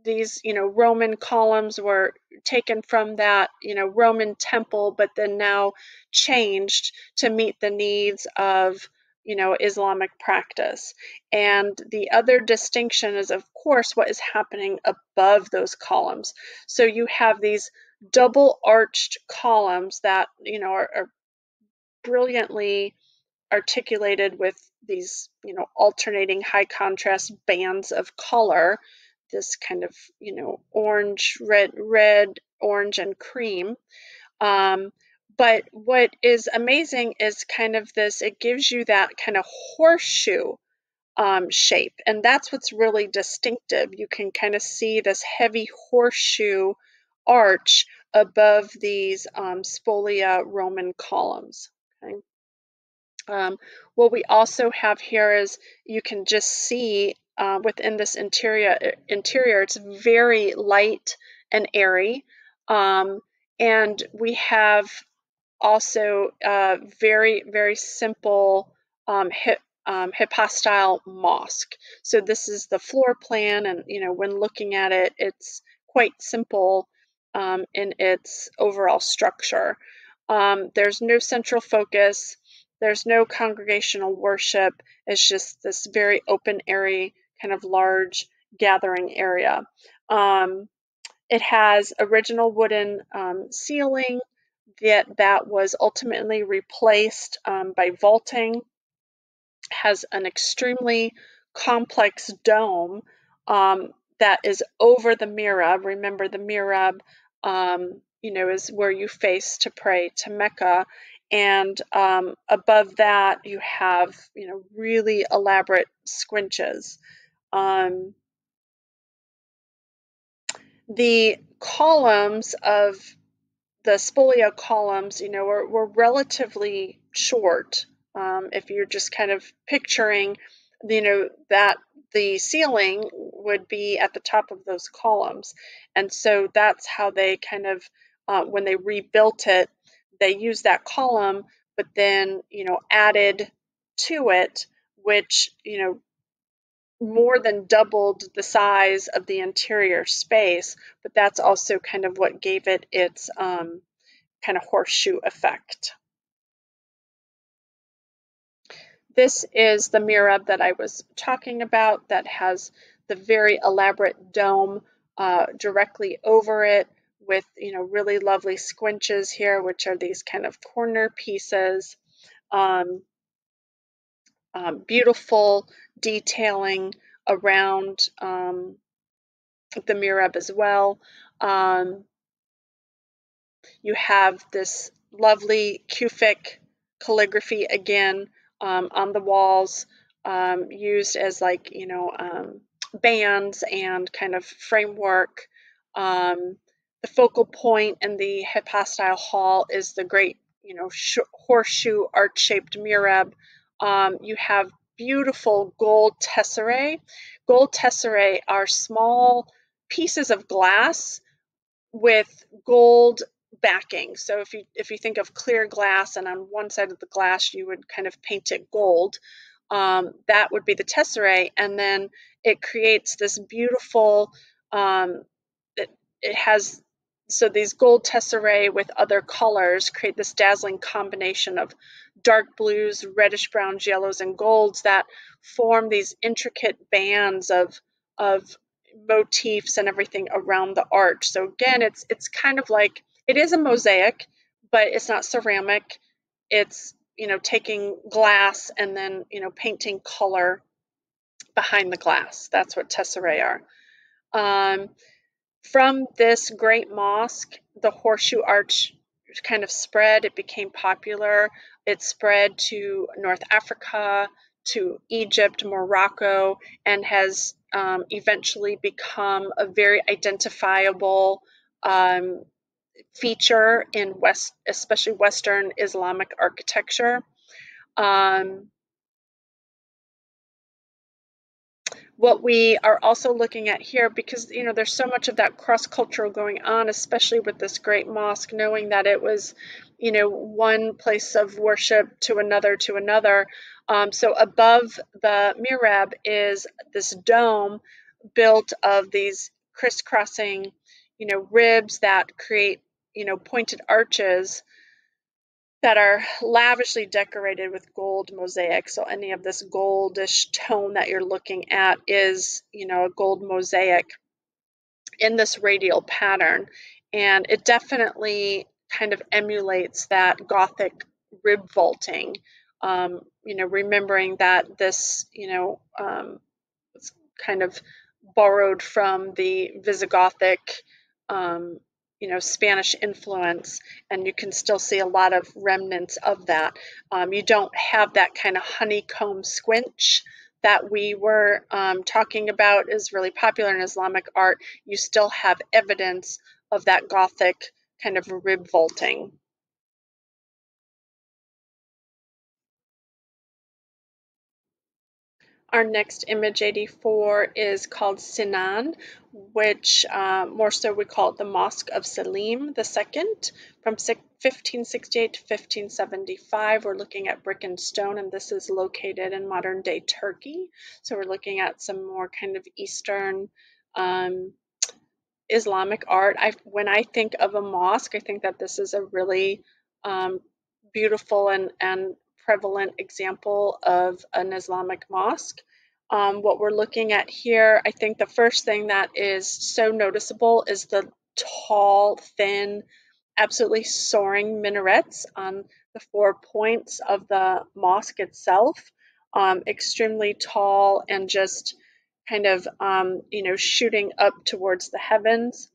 these Roman columns were taken from that Roman temple, but then now changed to meet the needs of Islamic practice. And the other distinction is, of course, what is happening above those columns. So you have these double arched columns that are brilliantly articulated with these alternating high contrast bands of color, this kind of orange, red, orange, and cream. But what is amazing is kind of this, it gives you that kind of horseshoe shape, and that's what's really distinctive. You can kind of see this heavy horseshoe arch above these spolia Roman columns. Okay. What we also have here is you can just see within this interior, it's very light and airy. And we have also very, very simple hypostyle mosque. So this is the floor plan, and when looking at it, it's quite simple in its overall structure. There's no central focus. There's no congregational worship. It's just this very open, airy, kind of large gathering area. It has original wooden ceiling that was ultimately replaced by vaulting. Has an extremely complex dome that is over the Mirab. Remember, the Mirab, is where you face to pray to Mecca, and above that you have, really elaborate squinches. The columns of the spolia columns, were relatively short. If you're just kind of picturing, that the ceiling would be at the top of those columns. And so that's how they kind of, when they rebuilt it, they used that column, but then, added to it, which, more than doubled the size of the interior space, but that's also kind of what gave it its kind of horseshoe effect. This is the Mirab that I was talking about that has the very elaborate dome directly over it with, really lovely squinches here, which are these kind of corner pieces. Beautiful detailing around the Mirab as well. You have this lovely Kufic calligraphy again on the walls, used as like, bands and kind of framework. The focal point in the hypostyle hall is the great, horseshoe arch-shaped Mirab. You have beautiful gold tesserae. Gold tesserae are small pieces of glass with gold backing. So if you think of clear glass, and on one side of the glass you would kind of paint it gold, that would be the tesserae, and then it creates this beautiful. It, it has so these gold tesserae with other colors create this dazzling combination of dark blues, reddish browns, yellows, and golds that form these intricate bands of motifs and everything around the arch. So again, it's kind of like, it is a mosaic, but it's not ceramic. It's, taking glass and then, painting color behind the glass. That's what tesserae are. From this great mosque, the horseshoe arch kind of spread. It became popular. It spread to North Africa, to Egypt, Morocco, and has eventually become a very identifiable feature in especially Western Islamic architecture. What we are also looking at here, because there's so much of that cross-cultural going on, especially with this great mosque, knowing that it was one place of worship to another. So above the Mirab is this dome built of these crisscrossing ribs that create pointed arches that are lavishly decorated with gold mosaic. So any of this goldish tone that you're looking at is, a gold mosaic in this radial pattern. And it definitely kind of emulates that Gothic rib vaulting, remembering that this, it's kind of borrowed from the Visigothic, Spanish influence, and you can still see a lot of remnants of that. You don't have that kind of honeycomb squinch that we were talking about is really popular in Islamic art. You still have evidence of that Gothic kind of rib vaulting. Our next image 84 is called Sinan, which more so we call it the Mosque of Salim II from 1568 to 1575. We're looking at brick and stone, and this is located in modern day Turkey. So we're looking at some more kind of Eastern Islamic art. When I think of a mosque, I think that this is a really beautiful and prevalent example of an Islamic mosque. What we're looking at here, I think the first thing that is so noticeable is the tall, thin, absolutely soaring minarets on the 4 points of the mosque itself. Extremely tall and just kind of, shooting up towards the heavens.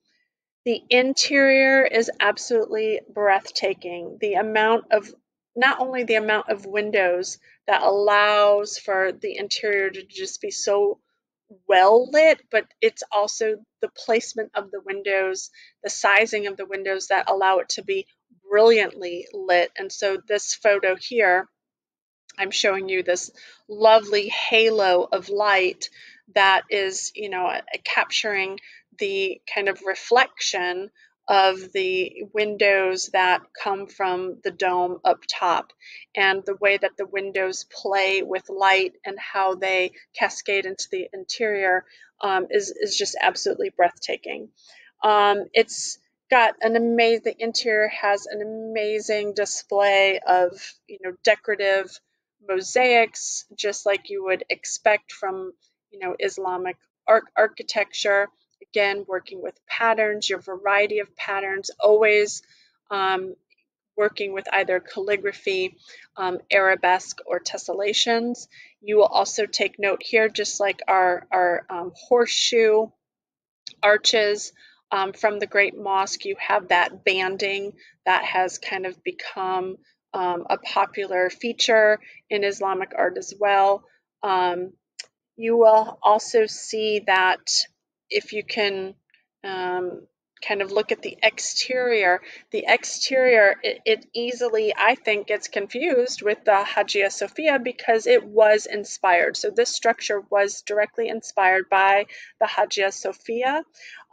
The interior is absolutely breathtaking. Not only the amount of windows that allows for the interior to just be so well lit, but it's also the placement of the windows, the sizing of the windows that allow it to be brilliantly lit. And so this photo here, I'm showing you this lovely halo of light that is, capturing the kind of reflection of the windows that come from the dome up top, and the way that the windows play with light and how they cascade into the interior is just absolutely breathtaking. The interior has an amazing display of, decorative mosaics, just like you would expect from, Islamic architecture. Again, working with patterns, your variety of patterns, always working with either calligraphy, arabesque, or tessellations. You will also take note here, just like our horseshoe arches from the Great Mosque, you have that banding that has kind of become a popular feature in Islamic art as well. You will also see that if you can kind of look at the exterior, it easily, I think, gets confused with the Hagia Sophia because it was inspired. So this structure was directly inspired by the Hagia Sophia.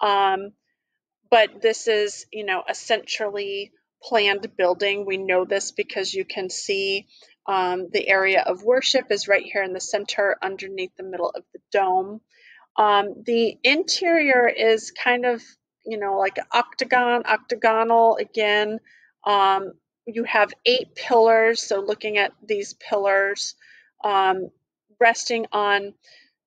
But this is, a centrally planned building. We know this because you can see the area of worship is right here in the center underneath the middle of the dome. The interior is kind of, like an octagonal again. You have 8 pillars, so looking at these pillars, resting on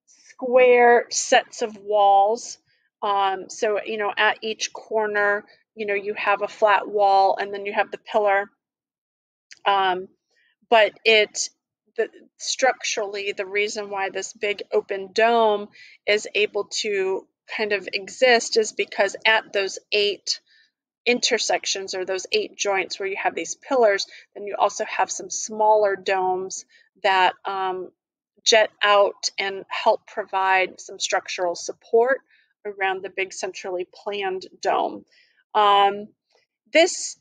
square sets of walls. So, at each corner, you have a flat wall and then you have the pillar. Um, but structurally, the reason why this big open dome is able to kind of exist is because at those 8 intersections, or those 8 joints where you have these pillars, then you also have some smaller domes that jet out and help provide some structural support around the big centrally planned dome. Um, this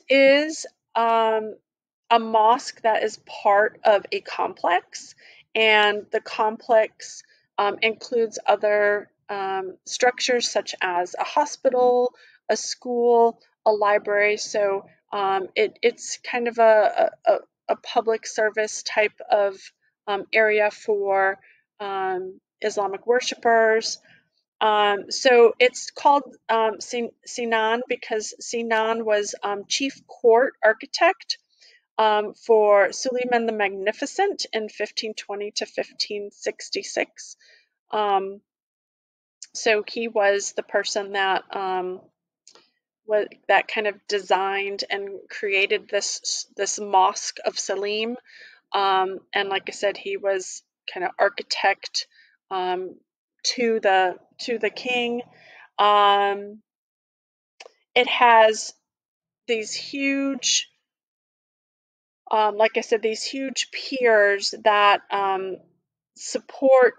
is a mosque that is part of a complex, and the complex includes other structures such as a hospital, a school, a library. So it's kind of a public service type of area for Islamic worshippers. So it's called Sinan because Sinan was chief court architect for Suleiman the Magnificent in 1520 to 1566. So he was the person that kind of designed and created this Mosque of Salim. And like I said, he was kind of architect to the king. It has these huge, like I said, these huge piers that support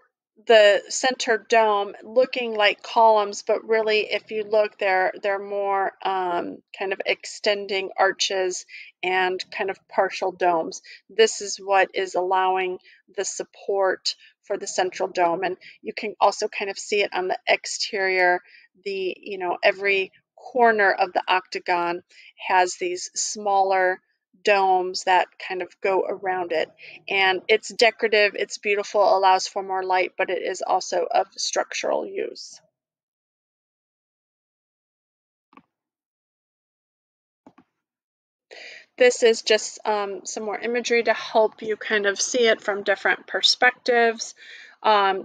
the center dome, looking like columns, but really, if you look, they're more kind of extending arches and kind of partial domes. This is what is allowing the support for the central dome, and you can also kind of see it on the exterior. Every corner of the octagon has these smaller domes that kind of go around it, and it's decorative, it's beautiful, allows for more light, but it is also of structural use. This is just some more imagery to help you kind of see it from different perspectives.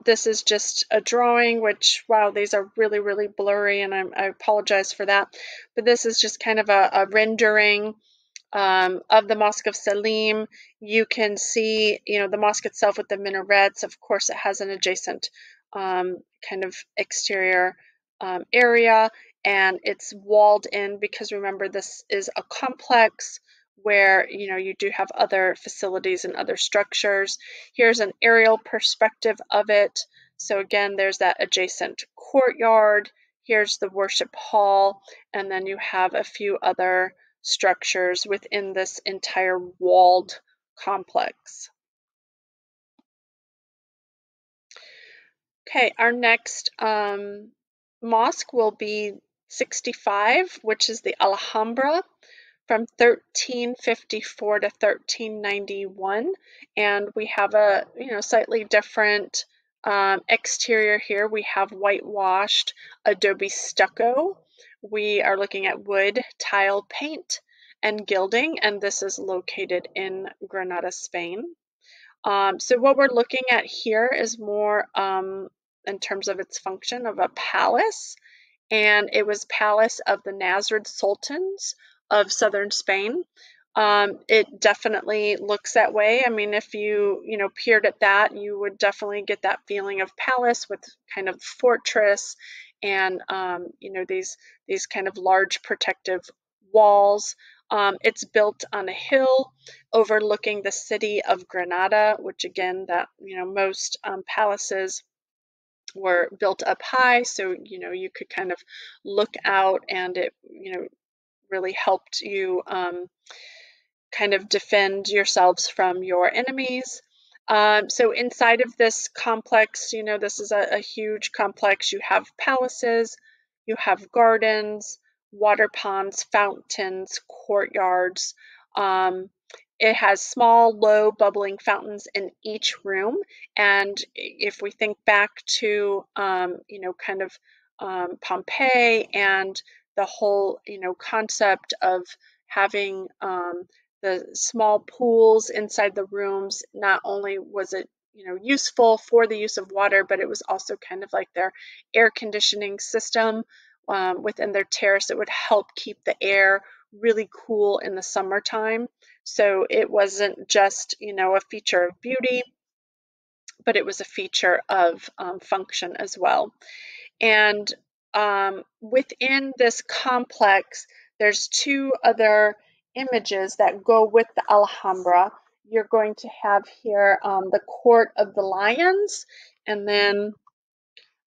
This is just a drawing, which, wow, these are really, really blurry, and I apologize for that. But this is just kind of a rendering of the Mosque of Salim. You can see, the mosque itself with the minarets. Of course, it has an adjacent kind of exterior area, and it's walled in because, remember, this is a complex where you do have other facilities and other structures. Here's an aerial perspective of it. So again, there's that adjacent courtyard. Here's the worship hall, and then you have a few other structures within this entire walled complex. Okay, our next mosque will be 65, which is the Alhambra from 1354 to 1391, and we have a slightly different exterior here. We have whitewashed adobe stucco. We are looking at wood, tile paint, and gilding, and this is located in Granada, Spain. So what we're looking at here is more in terms of its function of a palace, and it was palace of the Nazareth Sultans of southern Spain. It definitely looks that way. I mean, if you peered at that, you would definitely get that feeling of palace with kind of fortress and these kind of large protective walls. It's built on a hill overlooking the city of Granada, which again, that most palaces were built up high, so you could kind of look out, and it really helped you kind of defend yourselves from your enemies. So inside of this complex, this is a huge complex. You have palaces, you have gardens, water ponds, fountains, courtyards. It has small, low, bubbling fountains in each room. And if we think back to, kind of Pompeii and the whole, concept of having the small pools inside the rooms, not only was it useful for the use of water, but it was also kind of like their air conditioning system within their terrace. It would help keep the air really cool in the summertime. So it wasn't just a feature of beauty, but it was a feature of function as well. And within this complex, there's two other images that go with the Alhambra. You're going to have here the Court of the Lions, and then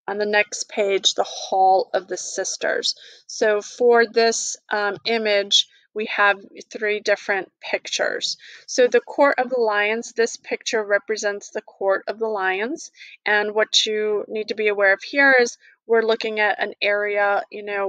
on the next page, the Hall of the Sisters. So for this image, we have three different pictures. So the Court of the Lions, this picture represents the Court of the Lions. And what you need to be aware of here is we're looking at an area,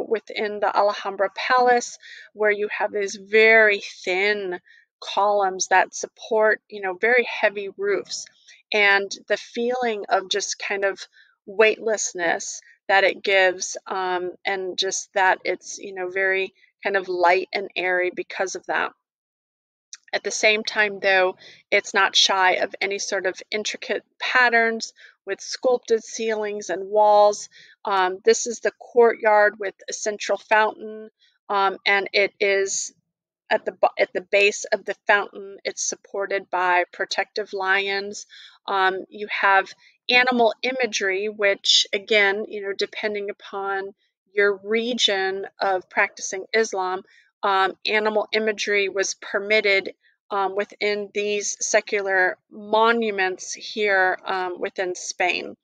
within the Alhambra Palace where you have these very thin columns that support, very heavy roofs. And the feeling of just kind of weightlessness that it gives, and just that it's very kind of light and airy because of that. At the same time, though, it's not shy of any sort of intricate patterns with sculpted ceilings and walls. This is the courtyard with a central fountain, and it is at the base of the fountain. It's supported by protective lions. You have animal imagery, which again, depending upon your region of practicing Islam, animal imagery was permitted within these secular monuments here within Spain.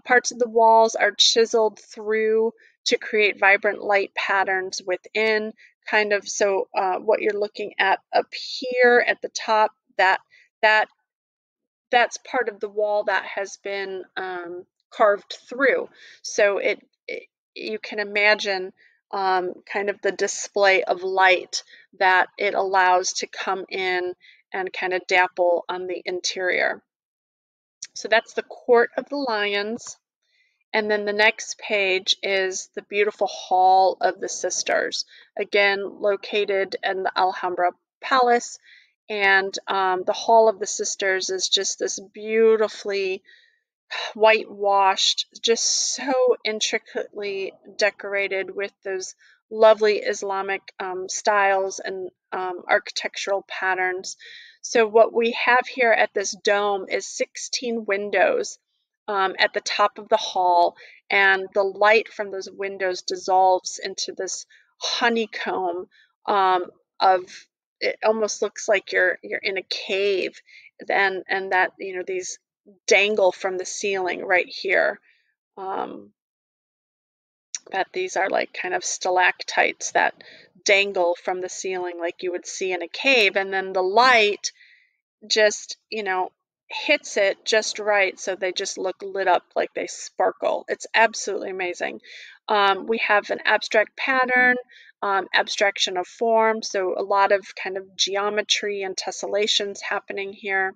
Parts of the walls are chiseled through to create vibrant light patterns within, kind of. So what you're looking at up here at the top, that's part of the wall that has been carved through. So you can imagine kind of the display of light that it allows to come in and kind of dapple on the interior. So that's the Court of the Lions. And then the next page is the beautiful Hall of the Sisters, again located in the Alhambra Palace. And the Hall of the Sisters is just this beautifully whitewashed, just so intricately decorated with those lovely Islamic styles and architectural patterns. So what we have here at this dome is 16 windows at the top of the hall, and the light from those windows dissolves into this honeycomb of, it almost looks like you're in a cave, and that these dangle from the ceiling right here. That these are like kind of stalactites that dangle from the ceiling like you would see in a cave, and then the light just hits it just right, so they just look lit up, like they sparkle. It's absolutely amazing. We have an abstract pattern, abstraction of form, so a lot of kind of geometry and tessellations happening here.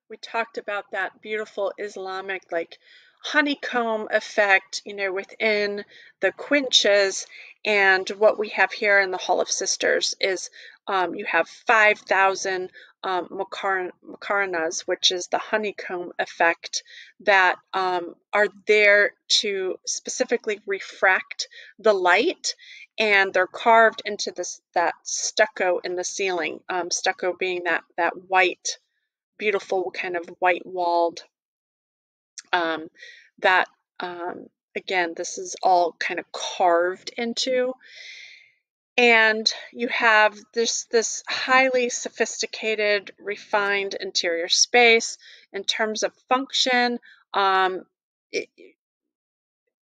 We talked about that beautiful Islamic like honeycomb effect, within the quinches. And what we have here in the Hall of Sisters is you have 5,000 makaranas, which is the honeycomb effect, that are there to specifically refract the light, and they're carved into that stucco in the ceiling. Stucco being that white, beautiful kind of white walled, that again, this is all kind of carved into. And you have this highly sophisticated, refined interior space. In terms of function, it,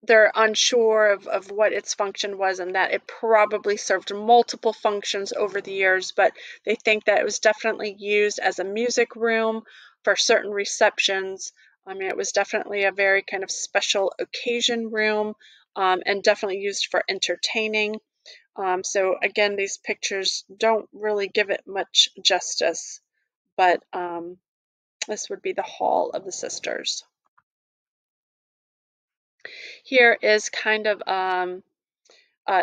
they're unsure of what its function was, and that it probably served multiple functions over the years, but they think that it was definitely used as a music room for certain receptions. I mean, it was definitely a very kind of special occasion room, and definitely used for entertaining. So again, these pictures don't really give it much justice, but this would be the Hall of the Sisters. Here is kind of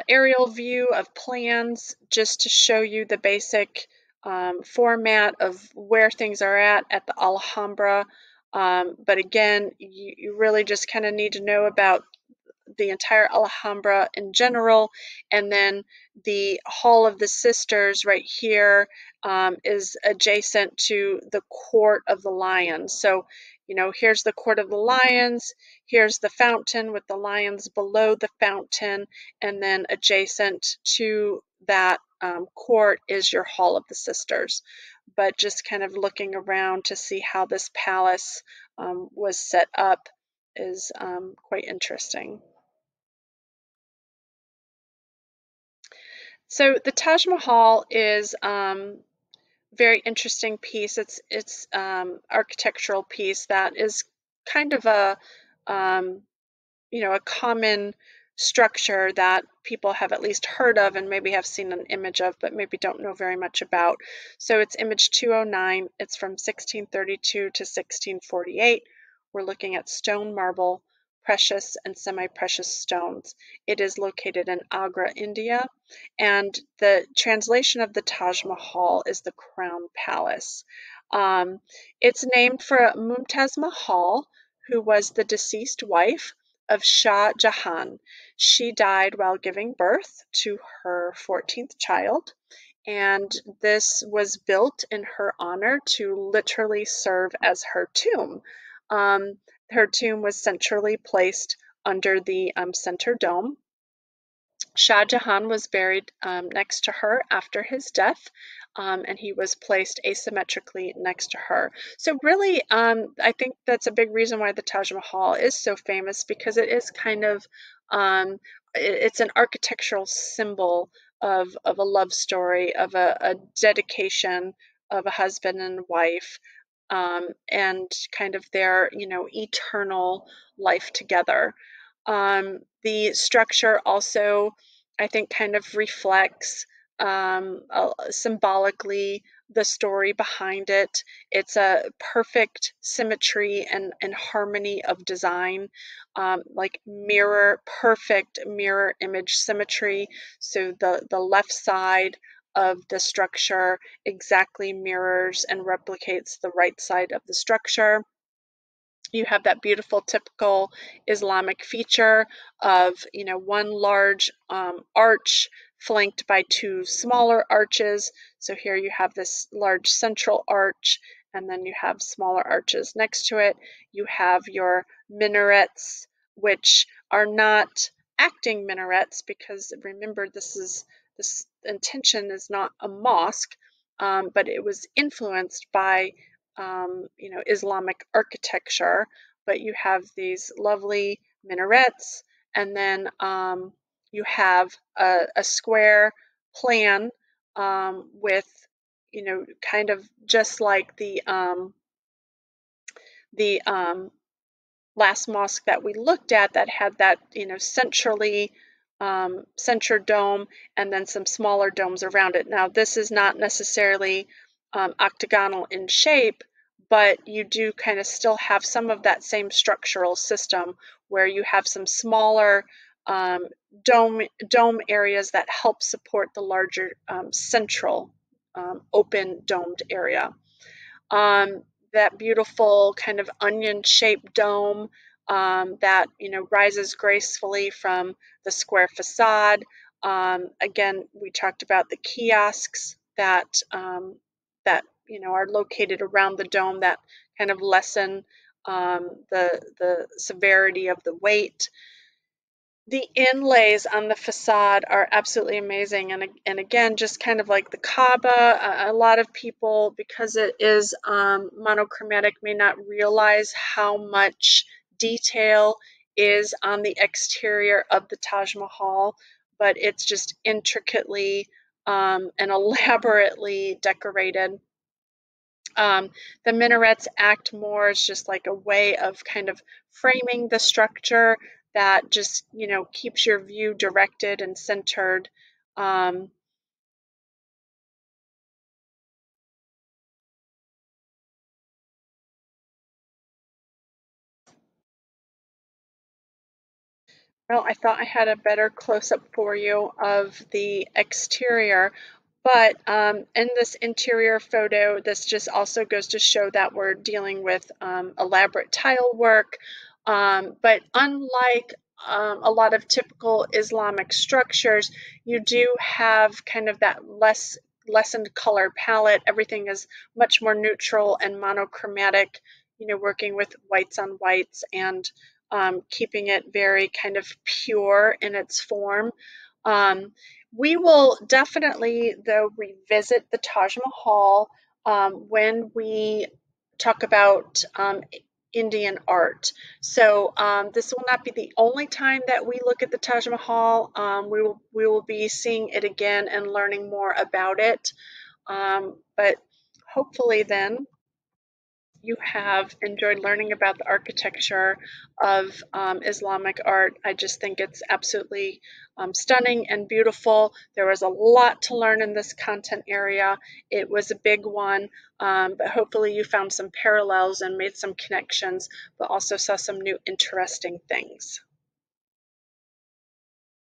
aerial view of plans just to show you the basic format of where things are at the Alhambra. But again, you really just kind of need to know about the entire Alhambra in general, and then the Hall of the Sisters right here is adjacent to the Court of the Lions. So, you know, here's the Court of the Lions, here's the fountain with the lions below the fountain, and then adjacent to that court is your Hall of the Sisters. But just kind of looking around to see how this palace was set up is quite interesting. So the Taj Mahal is very interesting piece. It's architectural piece that is kind of a you know, a common structure that people have at least heard of and maybe have seen an image of, but maybe don't know very much about. So it's image 209. It's from 1632 to 1648. We're looking at stone marble, precious and semi-precious stones. It is located in Agra, India, and the translation of the Taj Mahal is the Crown Palace. It's named for Mumtaz Mahal, who was the deceased wife of Shah Jahan. She died while giving birth to her 14th child, and this was built in her honor to literally serve as her tomb. Her tomb was centrally placed under the center dome. Shah Jahan was buried next to her after his death, and he was placed asymmetrically next to her. So really, I think that's a big reason why the Taj Mahal is so famous, because it is kind of, it's an architectural symbol of a love story, of a dedication of a husband and wife, and kind of their, you know, eternal life together. The structure also, I think, kind of reflects symbolically the story behind it. It's a perfect symmetry and harmony of design, like perfect mirror image symmetry. So the left side of the structure exactly mirrors and replicates the right side of the structure. You have that beautiful typical Islamic feature of, you know, one large arch flanked by two smaller arches. So here you have this large central arch, and then you have smaller arches next to it. You have your minarets, which are not acting minarets, because remember, this intention is not a mosque, but it was influenced by you know, Islamic architecture. But you have these lovely minarets, and then you have a square plan with, you know, kind of just like the last mosque that we looked at, that had that, you know, centrally center dome, and then some smaller domes around it. Now, this is not necessarily octagonal in shape, but you do kind of still have some of that same structural system, where you have some smaller dome areas that help support the larger central open domed area. That beautiful kind of onion-shaped dome that, you know, rises gracefully from the square facade. Again, we talked about the kiosks that you know, are located around the dome, that kind of lessen the severity of the weight. The inlays on the facade are absolutely amazing, and again, just kind of like the Kaaba, a lot of people, because it is monochromatic, may not realize how much detail is on the exterior of the Taj Mahal, but it's just intricately and elaborately decorated. The minarets act more as just like a way of kind of framing the structure that just, keeps your view directed and centered. Um, Well, I thought I had a better close-up for you of the exterior, but in this interior photo, this just also goes to show that we're dealing with elaborate tile work. But unlike a lot of typical Islamic structures, you do have kind of that lessened color palette. Everything is much more neutral and monochromatic, working with whites on whites and keeping it very kind of pure in its form. Um, we will definitely, though, revisit the Taj Mahal when we talk about Indian art. So this will not be the only time that we look at the Taj Mahal. We will be seeing it again and learning more about it. But hopefully, then you have enjoyed learning about the architecture of Islamic art. I just think it's absolutely stunning and beautiful. There was a lot to learn in this content area. It was a big one, but hopefully you found some parallels and made some connections, but also saw some new interesting things.